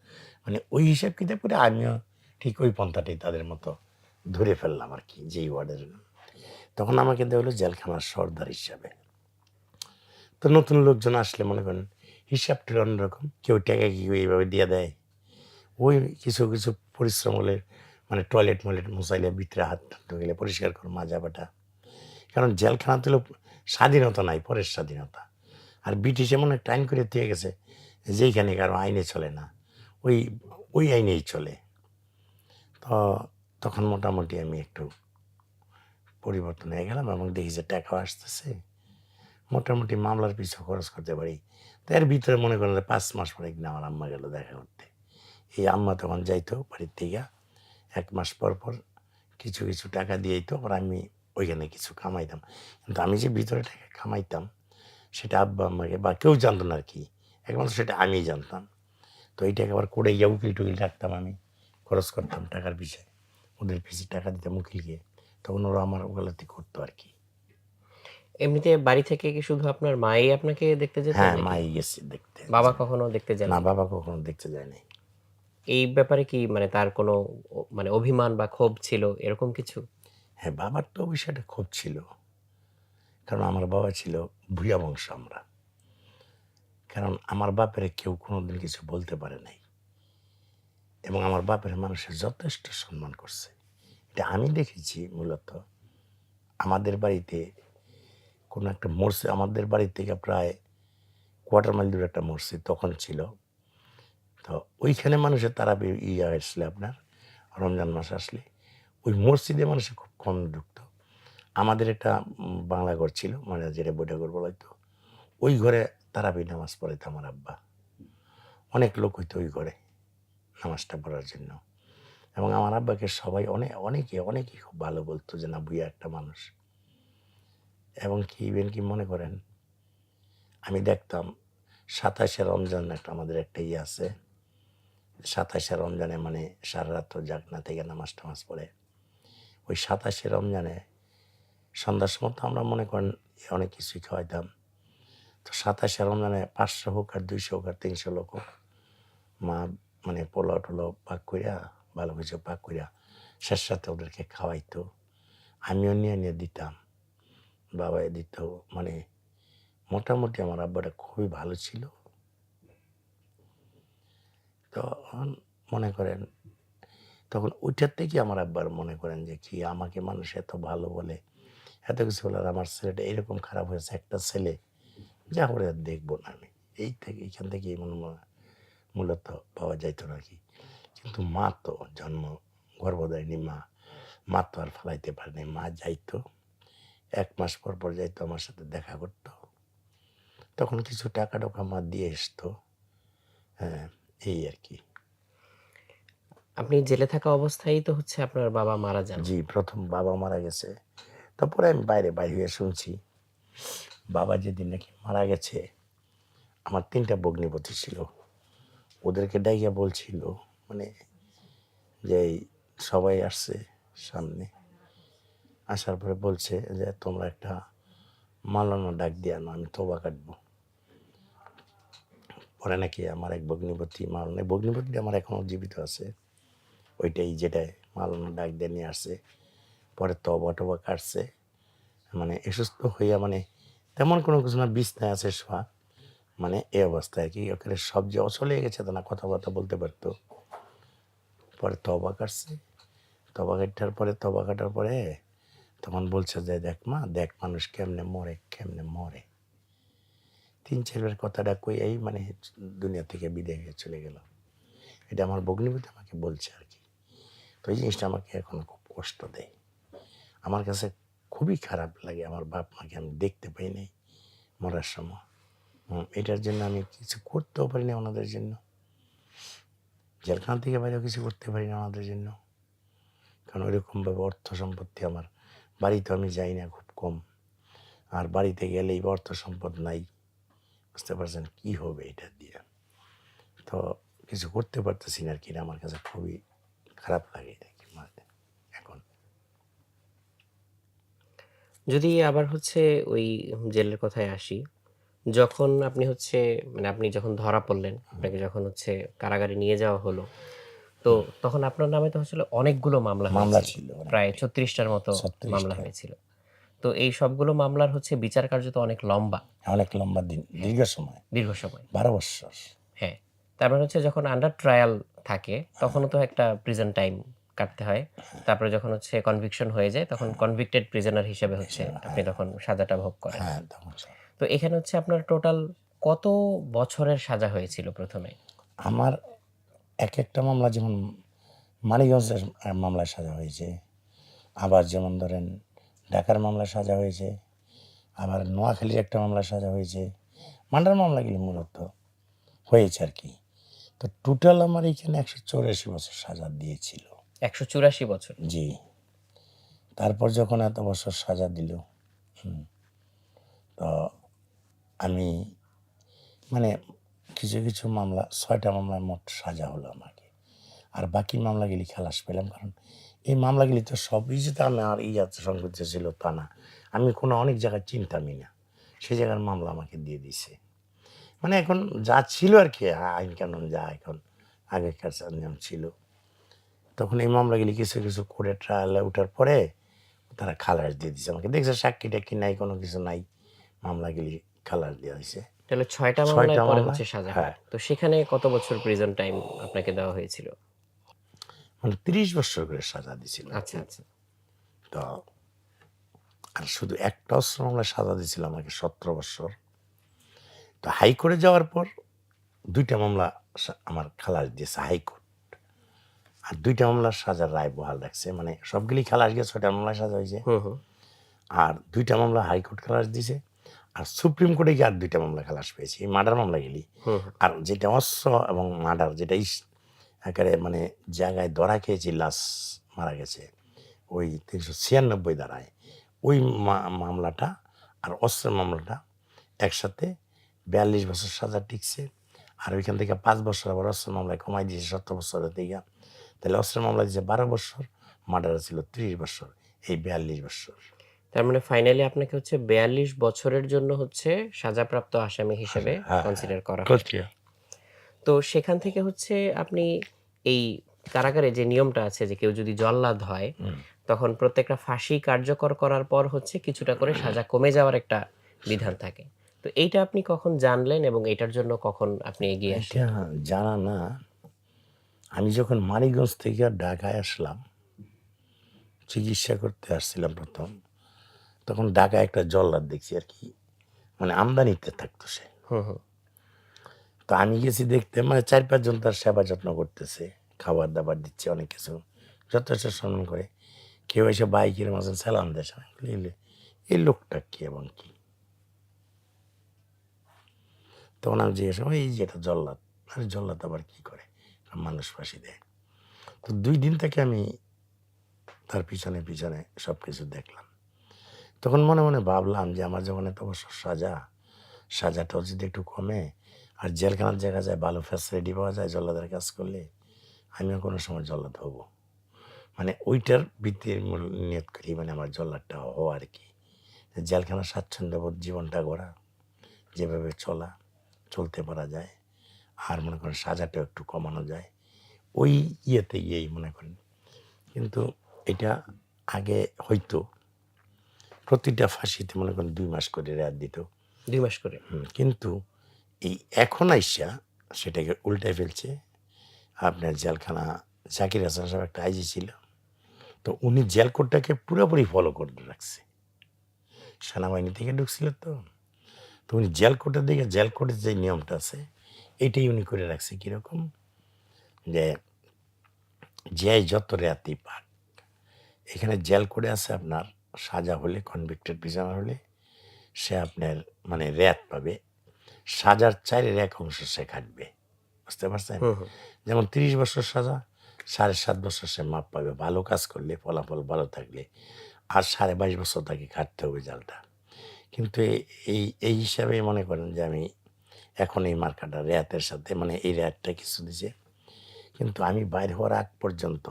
Speaker 1: মানে ওই হিসাব কিতাব করে আমিও ঠিক ওই পন্থাটাই তাদের মতো ধরে ফেললাম আর কি, যেই ওয়ার্ডের। তখন আমাকে দেওয়া হলো জেলখানার সর্দার হিসাবে। তো নতুন লোকজন আসলে মনে করেন হিসাবটা অন্যরকম, কেউ টাকা কি এইভাবে দিয়ে দেয়, ওই কিছু কিছু পরিশ্রম হলে মানে টয়লেট ময়লেট মুছাইলে ভিতরে হাত ঢুকলে পরিষ্কার কর মাজা বাটা, কারণ জেলখানা তো স্বাধীনতা নাই, পরের স্বাধীনতা, আর ব্রিটিশ এমন একটা আইন করে দিয়ে গেছে যেইখানে কারো আইনে চলে না, ওই ওই আইনেই চলে। তো তখন মোটামুটি আমি একটু পরিবর্তন হয়ে গেলাম, এবং দেখি যে টাকাও আসতেছে, মোটামুটি মামলার পিছু খরচ করতে পারি। তো এর ভিতরে মনে করেন যে 5 মাস পরে একদিন আমার আম্মা গেল দেখা করতে, এই আম্মা তখন যাইতো বাড়ির থেকে 1 মাস পর পর কিছু কিছু টাকা দিয়ে দিত, আবার আমি ওইখানে কিছু কামাইতাম, কিন্তু আমি যে ভিতরে টাকা কামাইতাম সেটা আব্বা আম্মাকে বা কেউ জানতো না আর কি, একমাত্র সেটা আমিই জানতাম। তো এইটাকে আবার করে গিয়ে উকিল টুকিল রাখতাম, আমি খরচ করতাম টাকার পিছনে, ওদের পিছিয়ে টাকা দিতাম উকিলকে, তখন ওরা আমার ওকালতি করতো আর কি।
Speaker 2: এমনিতে বাড়ি থেকে কি শুধু আপনার মাই আপনাকে দেখতে যেত
Speaker 1: হ্যাঁ,
Speaker 2: নাকি
Speaker 1: মাই গেছি দেখতে।
Speaker 2: বাবা কখনো দেখতে
Speaker 1: না,
Speaker 2: যাননি?
Speaker 1: বাবা কখনো দেখতে যায় নাই।
Speaker 2: এই ব্যাপারে কি মানে তার কোনো মানে অভিমান বা ক্ষোভ ছিল এরকম কিছু?
Speaker 1: হ্যাঁ, বাবার তো বিষয়টা খুব ছিল, কারণ আমার বাবা ছিল ভূয়া বংশ আমরা, কারণ আমার বাপের কেউ কোনোদিন কিছু বলতে পারে নাই, এবং আমার বাপের মানুষের যথেষ্ট সম্মান করছে। এটা আমি দেখেছি মূলত। আমাদের বাড়িতে কোনো একটা মসজিদ, আমাদের বাড়ি থেকে প্রায় কোয়ার্টার মাইল দূরে একটা মসজিদ তখন ছিল। তো ওইখানে মানুষের তারাবি ইয়ে আসলে আপনার রমজান মাস আসলে ওই মসজিদে মানুষের খুব কম ঢুকতো। আমাদের একটা বাংলা ঘর ছিল, মানে যেটা বৈঠা ঘর বলা হতো, ওই ঘরে তারাবি নামাজ পড়াইতো আমার আব্বা। অনেক লোক হইতো ওই ঘরে নামাজটা পড়ার জন্য, এবং আমার আব্বাকে সবাই অনেকেই খুব ভালো বলতো যে না, বুইয়া একটা মানুষ। এবং কি ইভেন কি মনে করেন, আমি দেখতাম 27শে রমজান একটা আমাদের একটা ইয়ে আছে, 27শে রমজানে মানে সারা রাত্র জাগনা থেকে নামাজ টামাজ পড়ে। ওই 27শে রমজানে সন্ধ্যার সময় তো আমরা মনে করেন অনেক কিছুই খাওয়াইতাম। তো 27শে রমজানে 500 হোক আর 200 হোক আর 300 লোক হোক, মা মানে পোলাও টোলাও পাক করিয়া, ভালো কিছু পাক করিয়া শেষ রাতে ওদেরকে খাওয়াইতো। আমিও নিয়ে নিয়ে দিতাম, বাবাই দিত। মানে মোটামুটি আমার আব্বাটা খুবই ভালো ছিল। তখন মনে করেন, তখন ওইটার থেকে আমার আব্বার মনে করেন যে কি আমাকে মানুষ এত ভালো বলে, এত কিছু বলে, আর আমার ছেলেটা এরকম খারাপ হয়েছে, একটা ছেলে যা করে আর দেখবো না আমি। এইখান থেকেই মূলত পাওয়া যাইতো নাকি। কিন্তু মা তো জন্ম গর্ভ দেয়নি, মা তো আর ফেলাইতে পারেনি। মা যাইতো 1 মাস পর পর যাইতো, আমার সাথে দেখা করতো, তখন কিছু টাকা টোকা মা দিয়ে আসতো। হ্যাঁ, এই আর কি।
Speaker 2: আপনি জেলে থাকা অবস্থায়ই তো হচ্ছে আপনার বাবা মারা যান।
Speaker 1: জি, প্রথম বাবা মারা গেছে, তারপরে আমি বাইরে হয়ে শুনছি বাবা যেদিন নাকি মারা গেছে, আমার 3টা ভগ্নিপতি ছিল, ওদেরকে ডাইয়া বলছিল, মানে যে এই সবাই আসছে সামনে, আসার পরে বলছে যে তোমরা একটা মালানা ডাক দিয়ে আনো, আমি তোবা কাটবো। পরে নাকি আমার এক ভগ্নিপতি মালানা, ভগ্নিপতিটা আমার এখনো জীবিত আছে, ওইটাই যেটাই মালানা ডাক দিয়ে নিয়ে আসছে। পরে তবা টবা কাটছে, মানে অসুস্থ হইয়া, মানে তেমন কোনো কিছু না, বিছনায় আছে শোয়া, মানে এই অবস্থায় আর কি। ওখানে সব যে অচলে গেছে তা না, কথাবার্তা বলতে পারতো। পরে তবা কাটছে, তবা কাটার পরে তখন বলছে যে দেখ মা, দেখ মানুষ কেমনে মরে, কেমনে মরে। 3-4 বার কথাটা কই এই মানে দুনিয়া থেকে বিদায় হয়ে চলে গেল। এটা আমার ভগ্নিপতি আমাকে বলছে আর কি। তো এই জিনিসটা আমাকে এখন খুব কষ্ট দেয়, আমার কাছে খুবই খারাপ লাগে। আমার বাপ মাকে আমি দেখতে পাই নাই মরার সময়। এটার জন্য আমি কিছু করতেও পারি না ওনাদের জন্য, জেলখানা থেকে বাইরেও কিছু করতে পারি না ওনাদের জন্য, কারণ ওইরকমভাবে অর্থ সম্পত্তি আমার বাড়িতে আমি যাই না, খুব কম। আর বাড়িতে গেলেই অর্থ সম্পদ নাই, বুঝতে পারছেন কি হবে এটা দিয়ে। তো কিছু করতে পারতেছি না আর কি, আমার কাছে খুবই খারাপ লাগে আর কি এখন।
Speaker 2: যদি আবার হচ্ছে ওই জেলের কথায় আসি, যখন আপনি হচ্ছে মানে আপনি যখন ধরা পড়লেন, আপনাকে যখন হচ্ছে কারাগারে নিয়ে যাওয়া হলো, তো তখন আপনার নামে তো আসলে অনেকগুলো মামলা
Speaker 1: মামলা
Speaker 2: হয়েছিল।
Speaker 1: ছিল
Speaker 2: প্রায়
Speaker 1: অনেকটাই,
Speaker 2: ৩৬ টার মতো মামলা
Speaker 1: 36টা,
Speaker 2: হয়েছিল। তো এই সবগুলো মামলার হচ্ছে বিচার কার্য তো অনেক লম্বা।
Speaker 1: অনেক লম্বা দিন,
Speaker 2: হ্যাঁ,
Speaker 1: দীর্ঘ সময়,
Speaker 2: দীর্ঘ সময়।
Speaker 1: 12 বৎসর।
Speaker 2: হ্যাঁ, তারপর হচ্ছে যখন আন্ডার ট্রায়াল থাকে তখনও তো একটা প্রিজন টাইম কাটতে হয়। তারপরে যখন হচ্ছে কনভিকশন হয়ে যায় তখন কনভিক্টেড প্রিজনার হিসেবে হচ্ছে আপনি
Speaker 1: হ্যাঁ,
Speaker 2: তখন সাজাটা ভোগ করেন।
Speaker 1: হ্যাঁ, তখন সব।
Speaker 2: তো এখানে হচ্ছে আপনার টোটাল কত বছরের সাজা হয়েছিল ১ম এ?
Speaker 1: আমার এক একটা মামলা, যেমন মানিকগঞ্জের মামলায় সাজা হয়েছে, আবার যেমন ধরেন ঢাকার মামলায় সাজা হয়েছে, আবার নোয়াখালীর একটা মামলায় সাজা হয়েছে। মার্ডার মামলাগুলি মূলত হয়েছে আর কি। তো টোটাল আমার এখানে 184 বছর সাজা দিয়েছিল।
Speaker 2: ১৮৪ বছর।
Speaker 1: জি, তারপর যখন এত বছর সাজা দিল, তো আমি মানে কিছু কিছু মামলা 6টা মামলায় মোট সাজা হলো আমাকে। আর বাকি মামলাগুলি খালাস পেলাম, কারণ এই মামলাগুলি তো সবই যে আমার ইয়াতে সংগঠিত ছিল তা না। আমি কোনো অনেক জায়গায় চিনতামই না, সেই জায়গার মামলা আমাকে দিয়ে দিছে। মানে এখন যা ছিল আর কি, আইন কানুন যা এখন আগেকার নিয়ম ছিল, তখন এই মামলাগুলি কিছু কিছু করে ট্রায়ালে ওঠার পরে তারা খালাস দিয়ে দিছে আমাকে। দেখছে সাক্ষী টাক্ষী নাই, কোনো কিছু নাই, মামলাগুলি খালাস দেওয়া হয়েছে।
Speaker 2: তাহলে ৬টা মামলায়
Speaker 1: 6টা
Speaker 2: পরে
Speaker 1: মামলায়,
Speaker 2: হচ্ছে সাজা হয়।
Speaker 1: হ্যাঁ,
Speaker 2: তো সেখানে কত বছর প্রিজন টাইম আপনাকে দেওয়া হয়েছিল?
Speaker 1: মানে 30 বছর করে সাজা দিছিল আর
Speaker 2: আচ্ছা,
Speaker 1: কি।
Speaker 2: আচ্ছা।
Speaker 1: তো আর শুধু একটা অস্ত্র মামলায় সাজা দিয়েছিল আমাকে 17 বছর। তো হাইকোর্টে যাওয়ার পর 2টা মামলা আমার খালাস দিয়েছে হাইকোর্ট, আর 2টা মামলার সাজার রায় বহাল রাখছে। মানে সবগুলি খালাস গিয়ে 6টা মামলায় সাজা হয়েছে,
Speaker 2: হুম, হুম।
Speaker 1: আর 2টা মামলা হাইকোর্ট খালাস দিয়েছে, আর সুপ্রিম কোর্টে গিয়ে আর 2টা মামলা খালাস পেয়েছি, এই মার্ডার মামলাগুলি।
Speaker 2: হুম, হুম।
Speaker 1: আর যেটা অস্ত্র এবং মার্ডার, যেটা একেবারে মানে জায়গায় ধরা খেয়েছি, লাশ মারা গেছে ওই 396 ধারায়, ওই মামলাটা আর অস্ত্রের মামলাটা একসাথে 42 বছর সাজা টিকছে। আর ওইখান থেকে 5 বছর আবার অস্ত্রের মামলায় কমাই দিয়েছে 17 বছরের থেকে। তাহলে অস্ত্রের মামলা দিয়েছে 12 বছর, মার্ডারে ছিল 30 বছর, এই 42 বছর।
Speaker 2: তার মানে ফাইনালি আপনাকে হচ্ছে ৪২ বছরের জন্য হচ্ছে সাজাপ্রাপ্ত আসামি হিসেবে
Speaker 1: হ্যাঁ,
Speaker 2: কনসিডার করা হয়।
Speaker 1: করছি।
Speaker 2: তো সেখান থেকে হচ্ছে আপনি এই কারাগারে যে নিয়মটা আছে যে কেউ যদি জল্লাদ হয়, তখন প্রত্যেকটা ফাঁসি কার্যকর করার পর হচ্ছে কিছুটা করে সাজা কমে যাওয়ার একটা বিধান থাকে। তো এইটা আপনি কখন জানলেন এবং এটার জন্য কখন আপনি এগিয়ে
Speaker 1: এটা
Speaker 2: আসলেন?
Speaker 1: জানা না, আমি যখন মানিকগঞ্জ থেকে ঢাকায় আসলাম, চিকিৎসা করতে আসছিলাম প্রথম, তখন ঢাকায় একটা জল্লাদ দেখছি আর কি, মানে আমদানিতে থাকতো সে।
Speaker 2: হুম, হুম।
Speaker 1: তো আমি গেছি দেখতে, মানে 4-5 জন তার সেবা যত্ন করতেছে, খাবার দাবার দিচ্ছে, অনেক কিছু যথেষ্ট সম্মান করে। কেউ এসে বাইকের মাঝে সালাম দেয়, এই লোকটা কি এবং কি। তখন আমি জিজ্ঞেস করলাম, এই যে এটা জল্লাদ। আরে জল্লাদ আবার কি করে? মানুষ ফাঁসি দেয়। তো 2 দিন থেকে আমি তার পিছনে পিছনে সব কিছু দেখলাম। তখন মনে মনে ভাবলাম যে আমার যখন এত বছর সাজাটাও যদি একটু কমে, আর জেলখানার জায়গা যায় ভালো ফ্যাসিলিটি পাওয়া যায় জল্লাদের কাজ করলে, আমিও কোনো সময় জল্লাদ হব। মানে ওইটার ভিত্তির নিয়ত করি, মানে আমার জল্লাদটা হওয়া আর কি। জেলখানার স্বাচ্ছন্দ্যবোধ জীবনটা গড়া, যেভাবে চলতে পারা যায়, আর মনে করেন সাজাটাও একটু কমানো যায়, ওই ইয়েতে গিয়েই মনে করেন। কিন্তু এটা আগে হয়তো প্রতিটা ফাঁসিতে মনে করেন 2 মাস করে রেয়াত দিত।
Speaker 2: ২ মাস করে।
Speaker 1: কিন্তু এই এখন আইসা সেটাকে উল্টায় ফেলছে। আপনার জেলখানা, জাকির হাসান সাহেব একটা আইজি ছিল, তো উনি জেল কোডটাকে পুরোপুরি ফলো করে রাখছে। সেনাবাহিনী থেকে ঢুকছিল তো, তো উনি জেল কোডের দিকে, জেল কোডের যে নিয়মটা আছে এইটাই উনি করে রাখছে। কীরকম যে যে যত রেয়াতি পাক, এখানে জেল কোডে আছে আপনার সাজা হলে, কনভিক্টেড প্রিজনার হলে সে আপনার মানে রেয়াত পাবে, সাজার 4-এর 1 অংশ সে কাটবে। বুঝতে পারছেন?
Speaker 2: হুম, হুম।
Speaker 1: যেমন 30 বছর সাজা, 7.5 বছর সে মাপ পাবে ভালো কাজ করলে, ফলাফল ভালো থাকলে, আর 22.5 বছর তাকে কাটতে হবে জালটা। কিন্তু এই হিসাবে মনে করেন যে আমি এখন এই মার্কাটা রেয়াতের সাথে, মানে এই রেয়াতটা কিছু দিছে, কিন্তু আমি বাইর হওয়ার আগ পর্যন্ত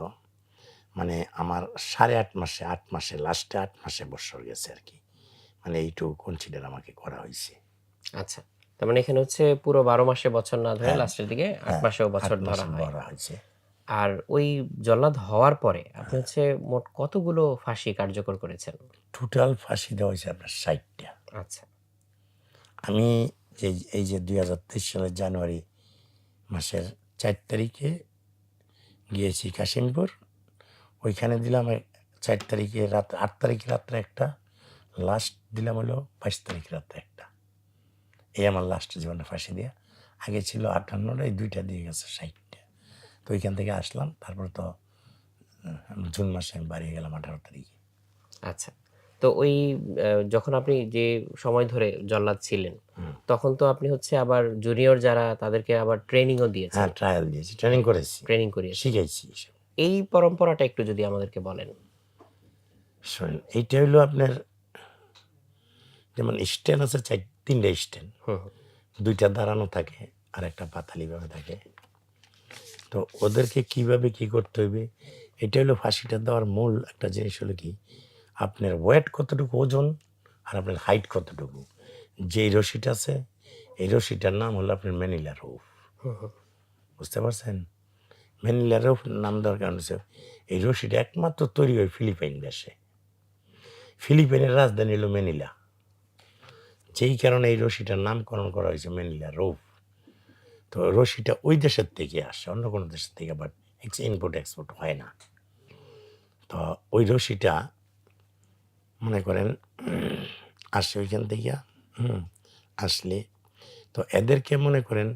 Speaker 1: মানে আমার 8.5 মাসে, 8 মাসে, লাস্টে 8 মাসে বৎসর গেছে আর কি। মানে এইটুকু কনসিডার আমাকে করা হয়েছে।
Speaker 2: আচ্ছা। তার মানে এখানে হচ্ছে পুরো ১২ মাসে বছর না ধরে
Speaker 1: হ্যাঁ,
Speaker 2: লাস্টের দিকে ৮
Speaker 1: হ্যাঁ,
Speaker 2: মাসেও
Speaker 1: 8
Speaker 2: বছর ধরা
Speaker 1: মাসে
Speaker 2: হয়।
Speaker 1: বলা হয়েছে।
Speaker 2: আর ওই জল্লাদ হওয়ার পরে আপনি হচ্ছে মোট কতগুলো ফাঁসি কার্যকর করেছেন?
Speaker 1: টোটাল ফাঁসি দেওয়া হয়েছে আপনার 60টা।
Speaker 2: আচ্ছা।
Speaker 1: আমি এই যে 2023 সালের জানুয়ারি মাসের 4 তারিখে গিয়েছি কাশিমপুর, ওইখানে দিলাম 4 তারিখে রাত, 8 তারিখে রাত্রে একটা, লাস্ট দিলাম হলো 22 তারিখ রাত্রে একটা। এই আমার লাস্ট জীবনে ফাঁসি দেওয়া। আগে ছিল 58টা, এই 2টা দিয়ে গেছে 60টা। তো ওইখান থেকে আসলাম, তারপর তো জুন মাসে আমি বাড়ি গেলাম 18 তারিখে।
Speaker 2: আচ্ছা। তো ওই যখন আপনি যে সময় ধরে জল্লাদ ছিলেন, তখন তো আপনি হচ্ছে আবার জুনিয়র যারা তাদেরকে আবার ট্রেনিংও দিয়েছেন,
Speaker 1: হ্যাঁ, ট্রায়াল দিয়েছি, ট্রেনিং করেছি,
Speaker 2: ট্রেনিং করিয়েছেন।
Speaker 1: শিখাইছি এসব।
Speaker 2: এই পরম্পরাটা একটু যদি আমাদেরকে বলেন।
Speaker 1: শোনেন, এইটা হইলো আপনার যেমন স্ট্যান্ড আছে 3টা স্ট্যান্ড,
Speaker 2: হুম, হুম।
Speaker 1: 2টা দাঁড়ানো থাকে আর একটা পাতালিভাবে থাকে। তো ওদেরকে কিভাবে কি করতে হইবে, এটা হলো ফাঁসিটা দেওয়ার মূল একটা জিনিস হলো কি, আপনার ওয়েট কতটুকু ওজন আর আপনার হাইট কতটুকু। যেই রশিটা আছে, এই রশিটার নাম হলো আপনার ম্যানিলা রোপ। বুঝতে পারছেন? ম্যানিলা রোপ নাম দেওয়ার কারণ হচ্ছে এই রশিটা একমাত্র তৈরি হয় ফিলিপাইন দেশে। ফিলিপাইনের রাজধানী হলো ম্যানিলা। যেই কারণে এই রশিটার নামকরণ করা হয়েছে ম্যানিলা রোপ। তো রশিটা ওই দেশের থেকে আসে, অন্য কোনো দেশের থেকে, বাট ইম্পোর্ট এক্সপোর্ট হয় না। তো ওই রশিটা মনে করেন আসে ওইখান থেকে, আসলে তো এদেরকে মনে করেন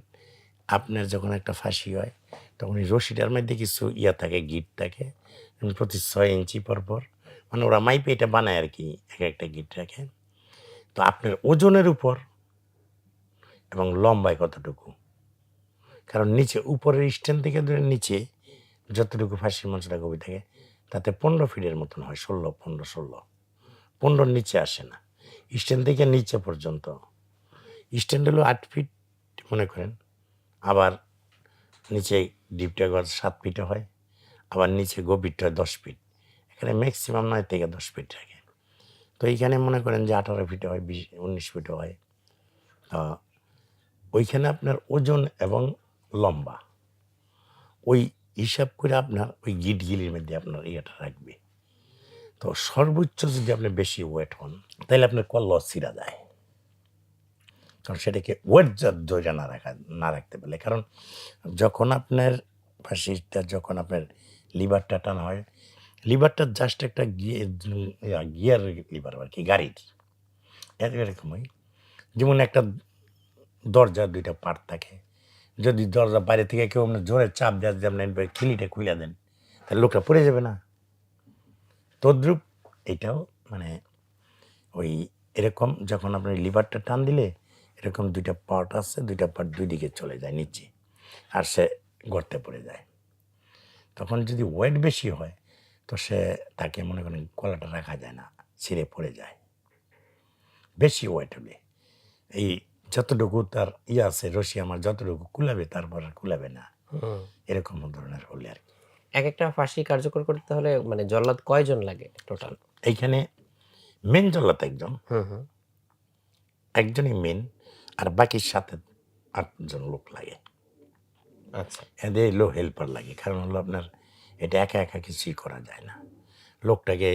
Speaker 1: আপনার যখন একটা ফাঁসি হয় তখন এই রশিটার মধ্যে কিছু ইয়া থাকে, গিট থাকে, প্রতি 6 ইঞ্চি পর পর, মানে ওরা মাইপে এটা বানায় আর কি, এক একটা গিট রাখে। তো আপনার ওজনের উপর এবং লম্বায় কতটুকু, কারণ নিচে উপরের স্ট্যান্ড থেকে ধরে নিচে যতটুকু ফাঁসির মঞ্চটা গভীর থাকে তাতে 15 ফিটের মতন হয়, 15 নিচে আসে না। স্ট্যান্ড থেকে নিচে পর্যন্ত, স্ট্যান্ড হলো 8 ফিট মনে করেন, আবার নিচে ডিপটা 7 ফিটে হয়, আবার নিচে গভীরটা হয় 10 ফিট। এখানে ম্যাক্সিমাম 9 থেকে 10 ফিট থাকে। তো এইখানে মনে করেন যে 18 ফিটে হয়, 19 ফিটে হয়। ওইখানে আপনার ওজন এবং লম্বা ওই হিসাব করে আপনার ওই গিটগিলির মধ্যে আপনার ইয়েটা রাখবে। তো সর্বোচ্চ যদি আপনি বেশি ওয়েট হন তাহলে আপনার কল্ল ছিঁড়া যায়, কারণ সেটাকে ওয়েট ধরে না রাখতে পারলে, কারণ যখন আপনার ফাঁসিটা যখন আপনার লিভারটা টানা হয়, লিভারটা জাস্ট একটা গিয়ার লিভার আর কি, গাড়ির এরকমই। যেমন একটা দরজার 2টা পার্ট থাকে, যদি দরজা বাইরে থেকে কেউ আপনার জোরে চাপ দেওয়া, যদি আপনি খিলিটা খুলে দেন তাহলে লোকটা পড়ে যাবে না। তদ্রূপ এটাও মানে ওই এরকম যখন আপনি লিভারটা টান দিলে এরকম 2টা পার্ট আছে, 2টা পার্ট 2 দিকে চলে যায় নিচে, আর সে গর্তে পড়ে যায়। তখন যদি ওয়েট বেশি হয় তো তাকে মনে করেন গলাটা রাখা যায় না, ছিঁড়ে পড়ে যায়। বেশি ওয়েট হলে এই যতটুকু তার আছে রশি আমার যতটুকু কুলাবে তারপর আর কুলাবে না, এরকম ধরনের হলে আর কি।
Speaker 2: এক একটা ফাঁসি কার্যকর করতে হলে মানে জল্লাদ কয়জন লাগে টোটাল?
Speaker 1: এইখানে মেন জল্লাদ একজনই মেন, আর বাকি 7-8জন লোক লাগে।
Speaker 2: আচ্ছা।
Speaker 1: এদের লো হেল্পার লাগে, কারণ হলো আপনার এটা একা একা কিছুই করা যায় না। লোকটাকে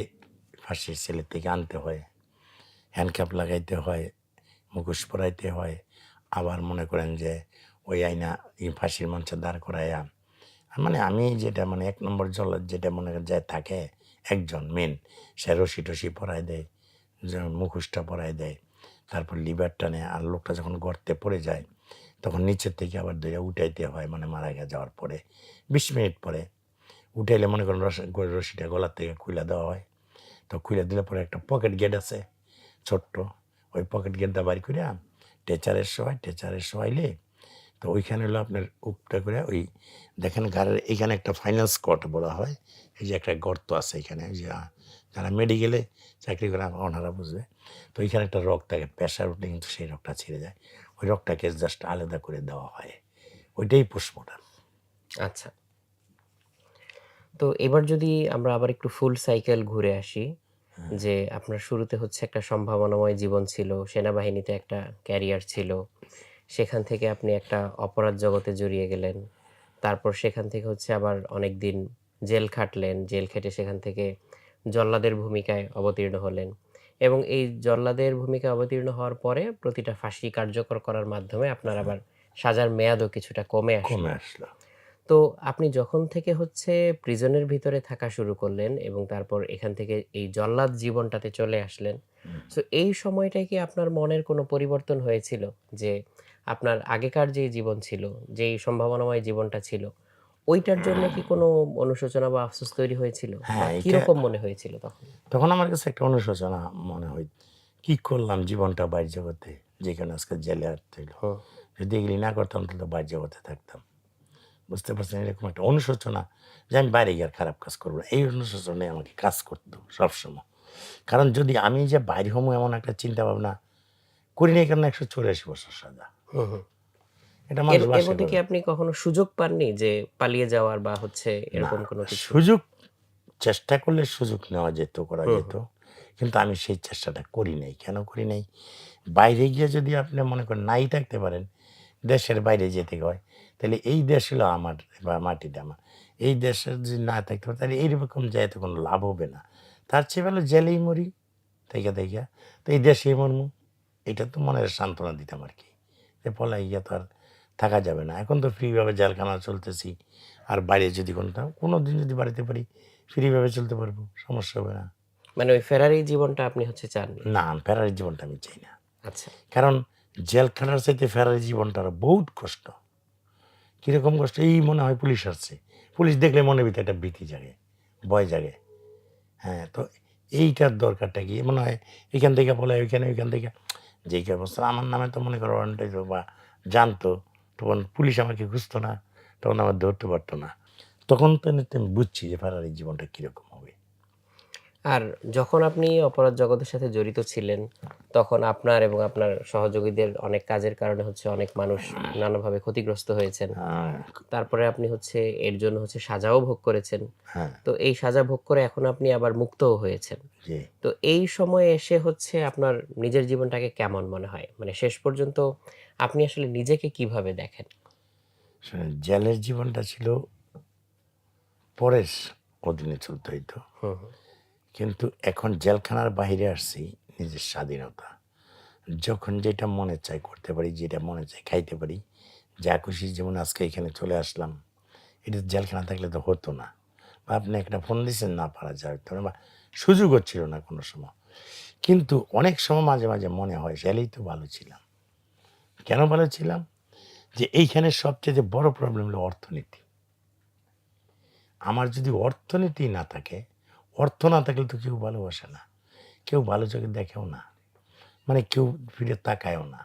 Speaker 1: ফাঁসির ছেলের থেকে আনতে হয়, হ্যান্ডকাপ লাগাইতে হয়, মুখোশ পরাইতে হয়, আবার মনে করেন যে ওই আইনা ফাঁসির মঞ্চে দাঁড় করাইয়া, মানে আমি যেটা মানে 1 নম্বর জল্লাদ যেটা মনে করেন যায় থাকে একজন মেন, সে রশি টসি পরায় দেয়, মুখোশটা পরায় দেয়, তারপর লিভার টানে, আর লোকটা যখন গর্তে পড়ে যায় তখন নিচের থেকে আবার ধরে উঠাইতে হয়, মানে মারা যাওয়ার পরে 20 মিনিট পরে উঠাইলে মনে করেন রশিটা গলার থেকে খুলে দেওয়া হয়। তো খুলে দিলে পরে একটা পকেট গেট আছে ছোট্ট, ওই পকেট গেটটা বাড়ি করে টেচারের শোয়াইলে তো ওইখানে হলো আপনার উপটা করে ওই দেখেন ঘরের এইখানে একটা ফাইনাল স্কট বলা হয়, এই যে একটা গর্ত আছে এখানে, ওই যে যারা মেডিকেলে চাকরি করে ওনারা বুঝবে। তো ওইখানে একটা রক থাকে, প্রেশার উঠলে কিন্তু সেই রকটা ছিঁড়ে যায়, ওই রকটাকে জাস্ট আলাদা করে দেওয়া হয়, ওইটাই পোস্টমর্টম।
Speaker 2: আচ্ছা। তো এবার যদি আমরা আবার একটু ফুল সাইকেল ঘুরে আসি, যে আপনার শুরুতে হচ্ছে একটা সম্ভাবনাময় জীবন ছিল, সেনাবাহিনীতে একটা ক্যারিয়ার ছিল। সেখান থেকে আপনি একটা অপরাধ জগতে জড়িয়ে গেলেন। তারপর সেখান থেকে হচ্ছে আবার অনেকদিন জেল খাটলেন। জেল খেটে সেখান থেকে জল্লাদের ভূমিকায় অবতীর্ণ হলেন। এবং এই জল্লাদের ভূমিকায় অবতীর্ণ হওয়ার পরে প্রতিটা ফাঁসি কার্যকর করার মাধ্যমে আপনার আবার সাজার মেয়াদও কিছুটা কমে আসলো।
Speaker 1: কমে আসলো।
Speaker 2: তো আপনি যখন থেকে হচ্ছে প্রিজনের ভিতরে থাকা শুরু করলেন এবং তারপর এখান থেকে এই জল্লাদ জীবনটাতে চলে আসলেন। সো এই সময়টায় কি আপনার মনের কোনো পরিবর্তন হয়েছিল? যে আপনার আগেকার যেই জীবন ছিল, যেই সম্ভাবনাময় জীবনটা ছিল, ওইটার জন্য কি কোনো অনুশোচনা বা আফসোস তৈরি হয়েছিল? বা
Speaker 1: হ্যাঁ, এটা
Speaker 2: কিরকম মনে হয়েছিল তখন?
Speaker 1: তখন আমার কাছে একটা অনুশোচনা মনে হয়, কি করলাম জীবনটা বাইর জগতে, যেখানে আজকে জেলে হাঁটতে হইলো।
Speaker 2: হুম,
Speaker 1: যদি এগুলি না করতাম তাহলে বাইর জগতে থাকতাম। বুঝতে পারছেন, এরকম একটা অনুশোচনা যে আমি বাইরে গিয়ে আর খারাপ কাজ করবো না, এই অনুশোচনায় আমাকে কাজ করতো সবসময়। কারণ যদি আমি যে বাইরে হবো এমন একটা চিন্তা ভাবনা করি নাই, কারণ 184 বছর সাজা,
Speaker 2: হুম, হুম।
Speaker 1: এটা
Speaker 2: এর
Speaker 1: মানুষ
Speaker 2: এর
Speaker 1: বাসা
Speaker 2: মধ্যে কি
Speaker 1: করে
Speaker 2: আপনি কখনো সুযোগ পাননি যে পালিয়ে যাওয়ার বা
Speaker 1: না।
Speaker 2: এরকম কোনো কিছু?
Speaker 1: সুযোগ চেষ্টা করলে সুযোগ নেওয়া যেত, করা
Speaker 2: হুম,
Speaker 1: যেত।
Speaker 2: হুম।
Speaker 1: কিন্তু আমি সেই চেষ্টাটা করি নাই। কেন করি নাই? বাইরে গিয়ে যদি আপনি মনে করেন নাই থাকতে পারেন, দেশের বাইরে যেতে হয়, তাহলে এই দেশ হলো আমার বা মাটিটা আমার। এই দেশে যদি না থাকতে পারে তাহলে এইরকম জায়গাতে কোনো লাভ হবে না। তার চেয়ে ভালো জেলেই মরি থাইকা, থাইকা। তো এই দেশেই মরমু। এটা তো মনের সান্ত্বনা দিতাম আরকি। যে পলাইয়া তো আর থাকা যাবে না। এখন তো ফ্রিভাবে জেলখানা চলতেছি। আর বাইরে যদি কোনোদিন যদি বাড়িতে পারি, ফ্রিভাবে চলতে পারবো। সমস্যা হবে না।
Speaker 2: মানে ওই ফেরারি জীবনটা আপনি চাননি।
Speaker 1: না, ফেরারি জীবনটা আমি চাই না।
Speaker 2: আচ্ছা।
Speaker 1: কারণ জেলখানার চাইতে ফেরারি জীবনটা আরো বহুত কষ্ট। কিরকম কষ্ট? এই মনে হয় পুলিশ আসছে। পুলিশ দেখলে মনের ভিতরে একটা ভীতি জাগে, ভয় জাগে। হ্যাঁ, তো এইটার দরকারটা কি? মনে হয় এখান থেকে পলায় ওইখানে, ওইখান থেকে যেই অবস্থা আমার নামে তো মনে করো ওয়ারেন্ট হইতো বা জানতো, তখন পুলিশ আমাকে খুঁজতো না, তখন আমার ধরতে পারতো না। তখন তো আমি বুঝছি যে ফেরারি জীবনটা কিরকম হবে।
Speaker 2: আর যখন আপনি অপরাধ জগতের সাথে জড়িত ছিলেন, তখন আপনার এবং আপনার সহযোগীদের অনেক কাজের কারণে অনেক মানুষ নানাভাবে ক্ষতিগ্রস্ত হয়েছেন।
Speaker 1: হ্যাঁ,
Speaker 2: তারপরে আপনি এর জন্য সাজাও ভোগ করেছেন।
Speaker 1: হ্যাঁ,
Speaker 2: তো এই সাজা ভোগ করে এখন আপনি আবার মুক্তও হয়েছেন।
Speaker 1: জি।
Speaker 2: তো এই সময়ে এসে আপনার নিজের জীবনটাকে কেমন মনে হয়? মানে শেষ পর্যন্ত আপনি আসলে নিজেকে কিভাবে দেখেন?
Speaker 1: শুনেন জেলের জীবনটা ছিল পরের অধীনে চলতে হইতো।
Speaker 2: হুম, হুম।
Speaker 1: কিন্তু এখন জেলখানার বাহিরে আসছি নিজের স্বাধীনতা। যখন যেটা মনে চায় করতে পারি, যেটা মনে চায় খাইতে পারি। যা খুশি যেমন আজকে এখানে চলে আসলাম। এটা জেলখানা থাকলে তো হতো না। বা আপনি একটা ফোন দিছেন না পারা যায় তো বা সুযোগও ছিল না কোনো সময়। কিন্তু অনেক সময় মাঝে, মাঝে মনে হয় জেলেই তো ভালো ছিলাম। কেন ভালো ছিলাম? যে এইখানে সবচাইতে বড় প্রবলেম হলো অর্থনীতি। আমার যদি অর্থনীতি না থাকে, অর্থ না থাকলে তো কেউ ভালোবাসে না। কেউ ভালো চোখে দেখেও না। মানে কেউ ফিরে তাকায়ও না।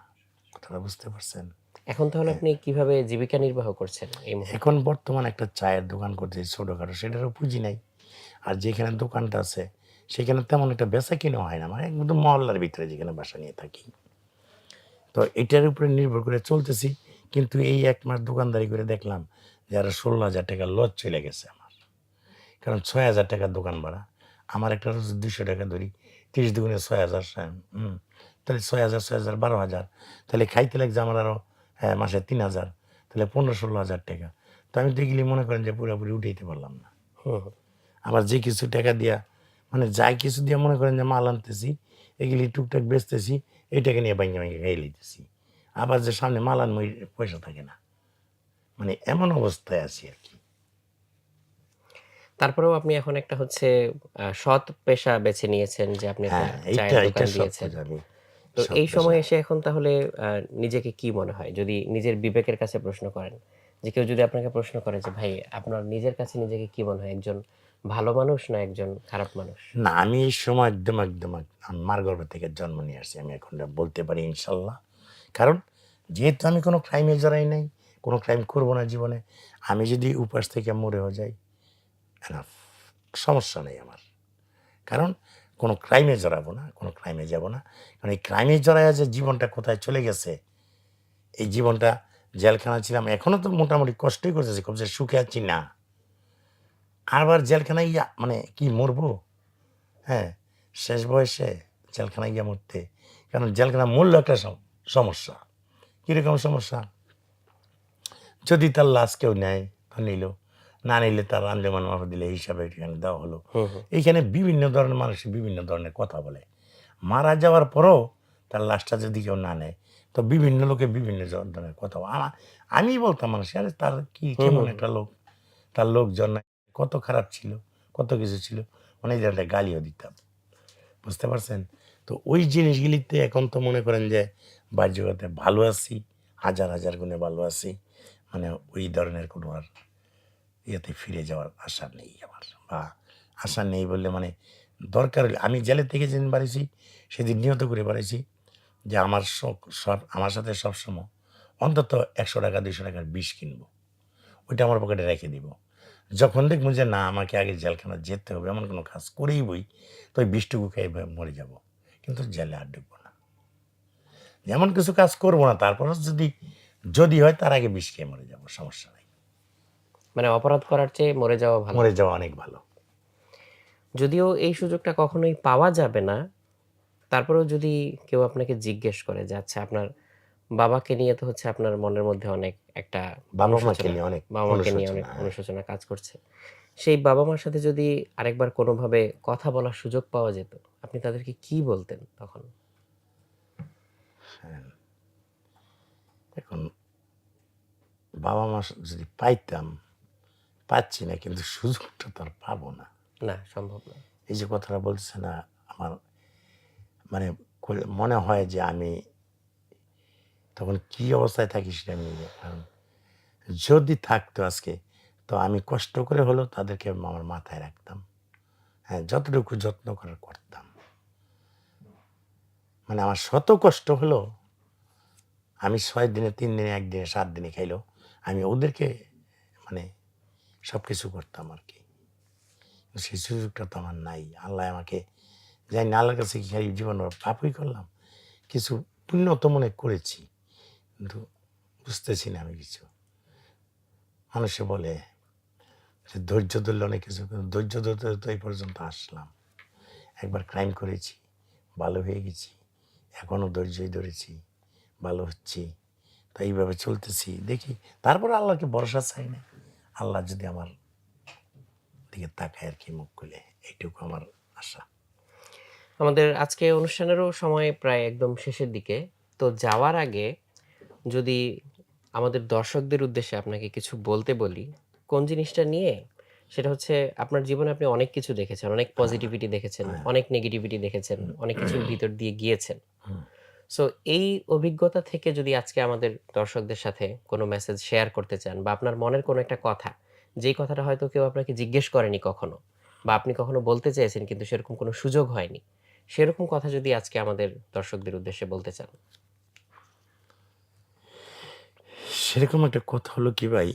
Speaker 1: কথাটা বুঝতে পারছেন?
Speaker 2: এখন তাহলে
Speaker 1: হ্যাঁ।
Speaker 2: আপনি কিভাবে জীবিকা নির্বাহ করছেন এই মুহূর্তে?
Speaker 1: এখন বর্তমান একটা চায়ের দোকান করতেছি ছোটখাটো, সেটারও পুঁজি নাই। আর যেখানে দোকানটা আছে, সেখানে তেমন একটা বেচা-কিনা হয় না। মানে একদম মহল্লার ভিতরে যেখানে বাসা নিয়ে থাকি। তো এটার উপরে নির্ভর করে চলতেছি। কিন্তু এই ১ মাস দোকানদারি করে দেখলাম যে আরো ৳১৬,০০০ লস চইলা গেছে আমার। কারণ ৳৬,০০০ দোকান ভাড়া। আমার একটা রোজ ৳২০০ ধরি। ৩০ দুগুণে ৬,০০০ তাহলে ৬,০০০, ৬,০০০, ১২,০০০। তাহলে খাইতে লাগছে আমার আরো মাসে ৩,০০০। তাহলে ১৫-১৬,০০০ টাকা। তো আমি তো এগুলি মনে করেন যে পুরাপুরি উঠাইতে পারলাম না।
Speaker 2: হুম, হুম।
Speaker 1: আবার যে কিছু টাকা দিয়া মানে যাই কিছু দিয়া মনে করেন যে মাল আনতেছি, এগুলি টুকটাক বেচতেছি, এই টাকা নিয়ে বাইঙ্গা, বাইঙ্গা খাইয়া লইতেছি। আবার যে সামনে মাল আনবো এই পয়সা থাকে না। মানে এমন অবস্থায় আছি আরকি।
Speaker 2: তারপরেও আপনি এখন একটা সৎ পেশা বেছে নিয়েছেন যে আপনি একটা
Speaker 1: হ্যাঁ,
Speaker 2: চায়ের
Speaker 1: এইটা
Speaker 2: দোকান
Speaker 1: সৎ
Speaker 2: দিয়েছেন।
Speaker 1: কাজ আমি
Speaker 2: তো
Speaker 1: সৎ
Speaker 2: এই
Speaker 1: পেশা।
Speaker 2: সময়ে এসে এখন তাহলে নিজেকে কি মনে হয়? যদি নিজের বিবেকের কাছে প্রশ্ন করেন, যে কেউ যদি আপনাকে প্রশ্ন করে যে, "ভাই আপনার নিজের কাছে নিজেকে কি মনে হয়? একজন ভালো মানুষ না একজন খারাপ মানুষ?"
Speaker 1: না, আমি এই সময় একদম মার গর্ভ থেকে জন্ম নিয়ে আসছি। আমি এখন বলতে পারি ইনশাল্লাহ। কারণ যেহেতু আমি কোনো ক্রাইমে জড়াই নাই, কোনো ক্রাইম করব না জীবনে। আমি যদি উপাস থেকে মরেও যাই, এনাফ। সমস্যা নেই আমার। কারণ কোনো ক্রাইমে জড়াবো না, কোনো ক্রাইমে যাব না। কারণ এই ক্রাইমে জড়াইয়া যে জীবনটা কোথায় চলে গেছে, এই জীবনটা জেলখানায় ছিলাম। এখনো তো মোটামুটি কষ্টই করতেছি, খুব যে সুখে আছি না। আবার জেলখানায় গিয়া মানে কি মরবো? হ্যাঁ, শেষ বয়সে জেলখানায় গিয়া মরতে। কারণ জেলখানা মূল্য একটা সমস্যা। কিরকম সমস্যা? যদি তার লাশ কেউ নেয় তো নিল। না নিলে তার আঞ্জামান মাহফিলে হিসাবে এখানে দেওয়া হলো।
Speaker 2: হুম, হুম।
Speaker 1: এইখানে বিভিন্ন ধরনের মানুষ বিভিন্ন ধরনের কথা বলে। মারা যাওয়ার পরেও তার লাশটা যদি কেউ না নেয়, তো বিভিন্ন লোকে বিভিন্ন ধরনের কথা বলে। আমি বলতাম মানুষ, আরে তার কি
Speaker 2: হুম,
Speaker 1: কেমন
Speaker 2: হুম, হুম।
Speaker 1: একটা লোক, তার লোকজন কত খারাপ ছিল, কত কিছু ছিল। মানে এই ধরনের গালিও দিতাম। বুঝতে পারছেন? তো ওই জিনিসগুলিতে এখন তো মনে করেন যে বাহ্যিকতে ভালো আছি, হাজার গুণে ভালো আছি। মানে ওই ধরনের কোনো আর ইয়েতে ফিরে যাওয়ার আশা নেই আমার। বা আশা নেই বললে মানে দরকার হলে আমি জেলের থেকে যেদিন বাড়িছি, সেদিন নিয়ত করে বাড়িছি যে আমার আমার সাথে সবসময় অন্তত ৳১০০ ৳২০০ বিষ কিনবো। ওইটা আমার পকেটে রেখে দিব। যখন দেখব যে না আমাকে আগে জেলখানায় যেতে হবে, এমন কোনো কাজ করেই বই, তো ওই বিষটুকু খেয়ে মরে যাব। কিন্তু জেলে আর ঢুকবো না। এমন কিছু কাজ করব না। তারপরেও যদি যদি হয় তার আগে বিষ খেয়ে মরে যাবো, সমস্যা নাই।
Speaker 2: মানে অপরাধ করার চেয়ে মরে যাওয়া ভালো।
Speaker 1: মরে যাওয়া অনেক ভালো।
Speaker 2: যদিও এই সুযোগটা কখনোই পাওয়া যাবে না, তারপরেও যদি কেউ আপনাকে জিজ্ঞেস করে যে আচ্ছা আপনার বাবাকে নিয়ে তো হচ্ছে আপনার মনের মধ্যে অনেক একটা
Speaker 1: বাবা মাকে
Speaker 2: অনুশোচনা,
Speaker 1: নিয়ে অনেক
Speaker 2: বাবা-মাকে নিয়ে অনেক
Speaker 1: অনুশোচনা, হ্যাঁ।
Speaker 2: অনুশোচনা কাজ করছে। সেই বাবা-মার সাথে যদি আরেকবার কোনোভাবে কথা বলার সুযোগ পাওয়া যেত, আপনি তাদেরকে কি বলতেন তখন?
Speaker 1: এখন বাবা মা যদি পাইতাম, পাচ্ছি না, কিন্তু সুযোগটা তো আর পাবো না।
Speaker 2: না, সম্ভব না।
Speaker 1: এই যে কথাটা বলছে না, আমার মানে মনে হয় যে আমি তখন কি অবস্থায় থাকি সেটা আমি নিজে, কারণ যদি থাকতো আজকে, তো আমি কষ্ট করে হলেও তাদেরকে আমার মাথায় রাখতাম। হ্যাঁ, যতটুকু যত্ন করে করতাম। মানে আমার শত কষ্ট হলো, আমি 6 দিনে, 3 দিনে, 1 দিনে, 7 দিনে খাইলেও আমি ওদেরকে মানে সব কিছু করতাম আর কি। সেই সুযোগটা তো আমার নাই। আল্লাহ আমাকে, জানি না আল্লাহর কাছে কি খালি জীবন পাপই করলাম, কিছু পুণ্য তো মনে করেছি, কিন্তু বুঝতেছি না আমি কিছু। মানুষে বলে যে ধৈর্য ধরলে অনেক কিছু, কিন্তু ধৈর্য ধরতে তো এই পর্যন্ত আসলাম। একবার ক্রাইম করেছি, ভালো হয়ে গেছি, এখনও ধৈর্যই ধরেছি, ভালো হচ্ছি, তো এইভাবে চলতেছি, দেখি। তারপর আল্লাহকে ভরসা চাই না, আল্লাহ যদি আমার দিকে তাকায় আর কি মুখ খুলে, এইটুকু আমার আশা।
Speaker 2: আমাদের আজকে অনুষ্ঠানেরও সময় প্রায় একদম শেষের দিকে। তো যাওয়ার আগে যদি আমাদের দর্শকদের উদ্দেশ্যে আপনাকে কিছু বলতে বলি, কোন জিনিসটা নিয়ে? সেটা হচ্ছে আপনার জীবনে আপনি অনেক কিছু দেখেছেন, অনেক পজিটিভিটি দেখেছেন,
Speaker 1: হ্যাঁ,
Speaker 2: অনেক নেগেটিভিটি দেখেছেন, অনেক কিছুর ভিতর দিয়ে গিয়েছেন।
Speaker 1: হুম।
Speaker 2: সো এই অভিজ্ঞতা থেকে যদি আজকে আমাদের দর্শকদের সাথে কোনো মেসেজ শেয়ার করতে চান বা আপনার মনের কোনো একটা কথা, যেই কথাটা হয়তো কেউ আপনাকে জিজ্ঞেস করেনি কখনো বা আপনি কখনো বলতে চেয়েছেন কিন্তু সেরকম কোনো সুযোগ হয়নি, সেরকম কথা যদি আজকে আমাদের দর্শকদের উদ্দেশ্যে বলতে চান?
Speaker 1: সেরকম একটা কথা হলো কি ভাই,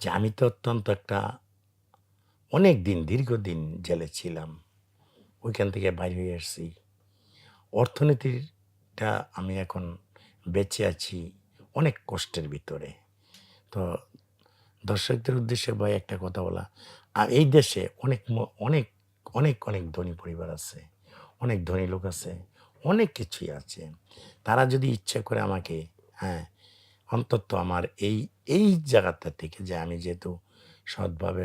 Speaker 1: যে আমি তো অত্যন্ত একটা অনেক দিন, দীর্ঘদিন জেলে ছিলাম, ওইখান থেকে বাইরে হয়ে আসছি। অর্থনীতিটা আমি এখন বেঁচে আছি অনেক কষ্টের ভিতরে। তো দর্শকদের উদ্দেশ্যে ভাই একটা কথা বলা, আর এই দেশে অনেক অনেক অনেক অনেক ধনী পরিবার আছে, অনেক ধনী লোক আছে, অনেক কিছুই আছে। তারা যদি ইচ্ছা করে আমাকে, হ্যাঁ, অন্তত আমার এই এই জায়গাটা থেকে, যে আমি যেহেতু সৎভাবে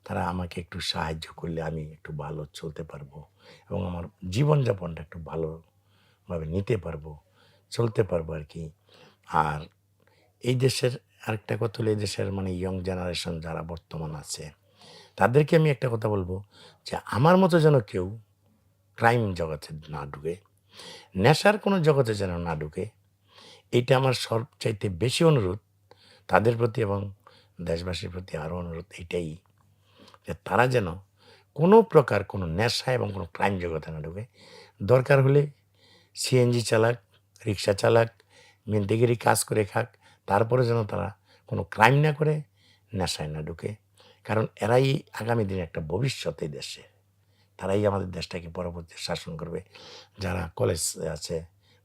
Speaker 1: তারা আমাকে একটু সাহায্য করলে আমি একটু ভালো চলতে পারবো, এবং আমার জীবনযাপনটা একটু ভালোভাবে নিতে পারবো, চলতে পারবো আর কি। আর এই দেশের আরেকটা কথা হলো, এই দেশের মানে ইয়ং জেনারেশন যারা বর্তমান আছে, তাদেরকে আমি একটা কথা বলবো, যে আমার মতো যেন কেউ ক্রাইম জগতে না ঢুকে, নেশার কোনো জগতে যেন না ঢুকে। এটা আমার সবচাইতে বেশি অনুরোধ তাদের প্রতি, এবং দেশবাসীর প্রতি আরও অনুরোধ এটাই, যে তারা যেন কোনো প্রকার কোনো নেশা এবং কোনো ক্রাইম জগতে না ঢুকে। দরকার হলে সিএনজি চালাক, রিক্সা চালাক, মিন্দিগিরি কাজ করে খাক, তারপরে যেন তারা কোনো ক্রাইম না করে, নেশায় না ঢুকে। কারণ এরাই আগামী দিনে একটা ভবিষ্যৎ এই দেশে, তারাই আমাদের দেশটাকে পরবর্তী শাসন করবে। যারা কলেজ আছে,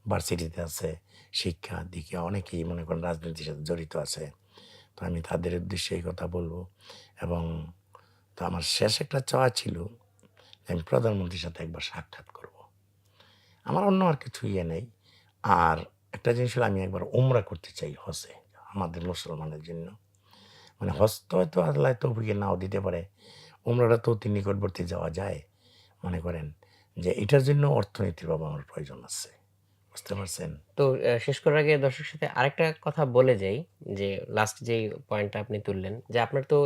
Speaker 1: ভার্সিটিতে আছে, শিক্ষা দিকে অনেকেই মনে করেন রাজনীতির সাথে জড়িত আছে। তো আমি তাদের উদ্দেশ্যে এই কথা বলবো। এবং তো আমার শেষ একটা চাওয়া ছিল যে আমি প্রধানমন্ত্রীর সাথে একবার সাক্ষাৎ করব। আমার অন্য আর কিছু ইয়ে নেই। আর একটা জিনিস হলো, আমি একবার উমরা করতে চাই হজে, আমাদের মুসলমানের জন্য। মানে হজ তো হয়তো আল্লাহ তৌফিকে নাও দিতে পারে, উমরাটা তো অতি নিকটবর্তী যাওয়া যায়। মনে করেন যে এটার জন্য অর্থনীতির বাবা আমার প্রয়োজন আছে, বুঝতে পারছেন?
Speaker 2: তো শেষ করার আগে দর্শকের সাথে আরেকটা কথা বলে যাই যে লাস্ট যেই পয়েন্টটা আপনি তুললেন যে আপনার তো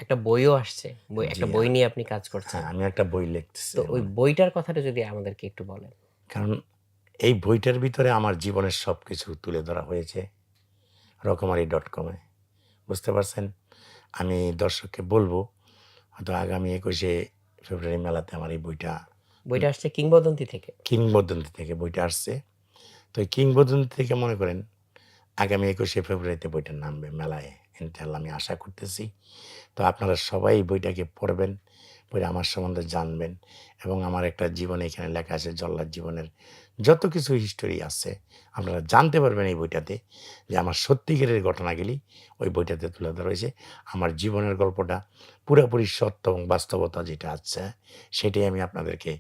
Speaker 2: একটা বইও আসছে।
Speaker 1: জি,
Speaker 2: একটা বই নিয়ে আপনি কাজ করছেন।
Speaker 1: হ্যাঁ, আমি একটা বই লিখতেছি
Speaker 2: তো ওই
Speaker 1: মানে,
Speaker 2: বইটার কথাটা যদি আমাদেরকে একটু বলেন।
Speaker 1: কারণ এই বইটার ভিতরে আমার জীবনের সব কিছু তুলে ধরা হয়েছে রকমারি.com-এ, বুঝতে পারছেন? আমি দর্শককে বলবো, হয়তো আগামী 21শে ফেব্রুয়ারি মেলাতে আমার এই বইটা,
Speaker 2: বইটা আসছে কিংবদন্তি থেকে।
Speaker 1: কিংবদন্তি থেকে বইটা আসছে। তো এই কিংবদন্তি থেকে মনে করেন আগামী 21শে ফেব্রুয়ারিতে বইটা নামবে মেলায়, ইনশাআল্লাহ আমি আশা করতেছি। তো আপনারা সবাই এই বইটাকে পড়বেন, পড়ে আমার সম্বন্ধে জানবেন এবং আমার একটা জীবনে এখানে লেখা আছে জল্লাদ জীবনের যত কিছু হিস্টোরি আছে আপনারা জানতে পারবেন এই বইটাতে যে আমার সত্যিকারের ঘটনাগুলি ওই বইটাতে তুলে ধরা হয়েছে। আমার জীবনের গল্পটা পুরোপুরি সত্য এবং বাস্তবতা যেটা আছে সেটাই আমি আপনাদেরকে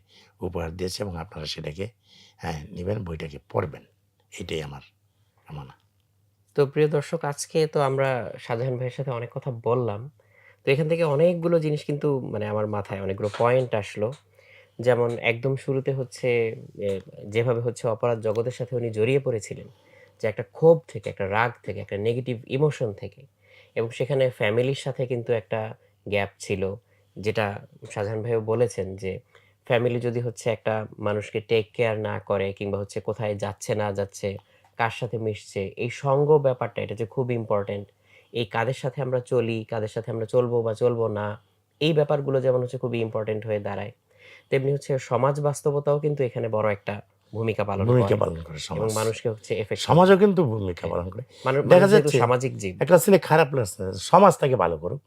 Speaker 1: উপহার দিয়েছি এবং আপনারা সেটাকে নেবেন, বইটাকে পড়বেন। এটাই আমার কামনা।
Speaker 2: তো প্রিয় দর্শক, আজকে তো আমরা শাহজাহান ভাইয়ের সাথে অনেক কথা বললাম। তো এখান থেকে অনেকগুলো জিনিস কিন্তু মানে আমার মাথায় অনেকগুলো পয়েন্ট আসলো। যেমন একদম শুরুতে হচ্ছে এ যেভাবে হচ্ছে অপরাধ জগতের সাথে উনি জড়িয়ে পড়েছিলেন, যে একটা ক্ষোভ থেকে, একটা রাগ থেকে, একটা নেগেটিভ ইমোশন থেকে, এবং সেখানে ফ্যামিলির সাথে কিন্তু একটা গ্যাপ ছিল। যেটা শাহজাহান ভাইও বলেছেন যে, ফ্যামিলি যদি হচ্ছে একটা মানুষকে টেক কেয়ার না করে কিংবা হচ্ছে কোথায় যাচ্ছে না যাচ্ছে, কার সাথে মিশছে, এই সঙ্গ ব্যাপারটা এটা যে খুব ইম্পোর্টেন্ট। এই কাদের সাথে আমরা চলি, কাদের সাথে আমরা চলবো বা চলবো না, এই ব্যাপারগুলো যেমন হচ্ছে খুবই ইম্পোর্টেন্ট হয়ে দাঁড়ায়। তেমনি হচ্ছে সমাজ বাস্তবতাও কিন্তু এখানে বড় একটা ভূমিকা পালন
Speaker 1: ভূমিকা
Speaker 2: করে
Speaker 1: পালন করে
Speaker 2: এবং
Speaker 1: সমাজ।
Speaker 2: মানুষকে হচ্ছে এফেক্ট করে।
Speaker 1: সমাজও কিন্তু ভূমিকা
Speaker 2: হ্যাঁ,
Speaker 1: পালন করে।
Speaker 2: মানুষ
Speaker 1: দেখা
Speaker 2: যেহেতু
Speaker 1: যাচ্ছে
Speaker 2: সামাজিক জীব।
Speaker 1: একটা ছেলে খারাপ লাগছে, সমাজ তাকে ভালো করুক।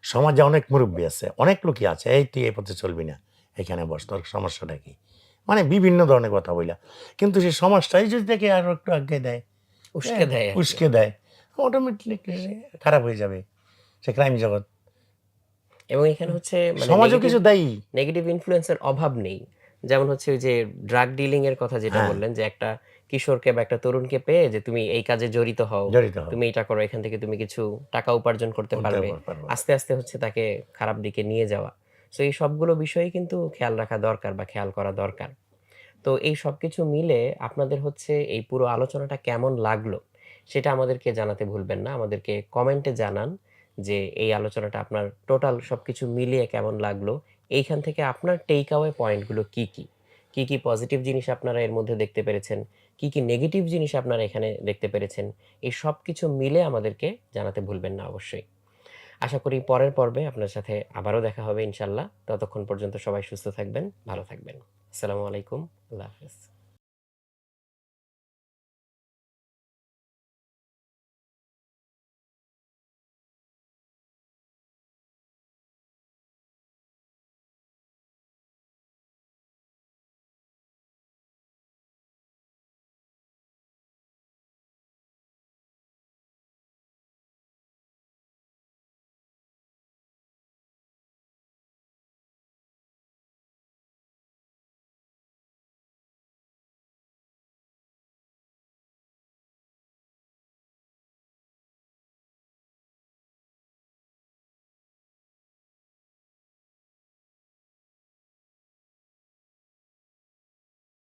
Speaker 1: সমাজে অনেক মুরব্বী আছে, অনেক লোকই আছে, এই তুই এই পথে চলবি না, এখানে বস, তোর সমস্যাটা কি? মানে বিভিন্ন ধরনের কথা বইলা। কিন্তু সেই সমাজটাই যদি তাকে আরো একটু আজ্ঞা দেয়,
Speaker 2: উস্কে দেয় আরকি।
Speaker 1: উস্কে দেয়, অটোমেটিকলি খারাপ হয়ে যাবে সে ক্রাইম জগৎ।
Speaker 2: এবং এখানে হচ্ছে মানে
Speaker 1: সমাজও কিছু দেয়।
Speaker 2: নেগেটিভ ইনফ্লুয়েন্স এর অভাব নেই। যেমন হচ্ছে ওই যে ড্রাগ ডিলিং এর কথা যেটা
Speaker 1: হ্যাঁ,
Speaker 2: বললেন, যে একটা কিশোরকে বা একটা তরুণকে পেয়ে যে তুমি এই কাজে জড়িত হও,
Speaker 1: জড়িত হও,
Speaker 2: তুমি এটা করো, এখান থেকে তুমি কিছু টাকা উপার্জন করতে
Speaker 1: করতে
Speaker 2: পারবে।
Speaker 1: পারবো।
Speaker 2: আস্তে, আস্তে হচ্ছে তাকে খারাপ দিকে নিয়ে যাওয়া। সো এই সবগুলো বিষয়ই কিন্তু খেয়াল রাখা দরকার বা খেয়াল করা দরকার। তো এই সবকিছু মিলে আপনাদের হচ্ছে এই পুরো আলোচনাটা কেমন লাগলো সেটা আমাদেরকে জানাতে ভুলবেন না। আমাদেরকে কমেন্টে জানান যে এই আলোচনাটা আপনার টোটাল সবকিছু মিলিয়ে কেমন লাগলো। এইখান থেকে আপনার টেক অ্যাওয়ে পয়েন্টগুলো কি কি? কি, কি পজিটিভ জিনিস আপনারা এর মধ্যে দেখতে পেরেছেন? কি, কি নেগেটিভ জিনিস আপনারা এখানে দেখতে পেরেছেন? এই সবকিছু মিলে আমাদেরকে জানাতে ভুলবেন না অবশ্যই। আশা করি পরের পর্বে আপনার সাথে আবারও দেখা হবে ইনশাআল্লাহ। ততক্ষণ পর্যন্ত সবাই সুস্থ থাকবেন, ভালো থাকবেন। আসসালামু আলাইকুম। আল্লাহ হাফেজ।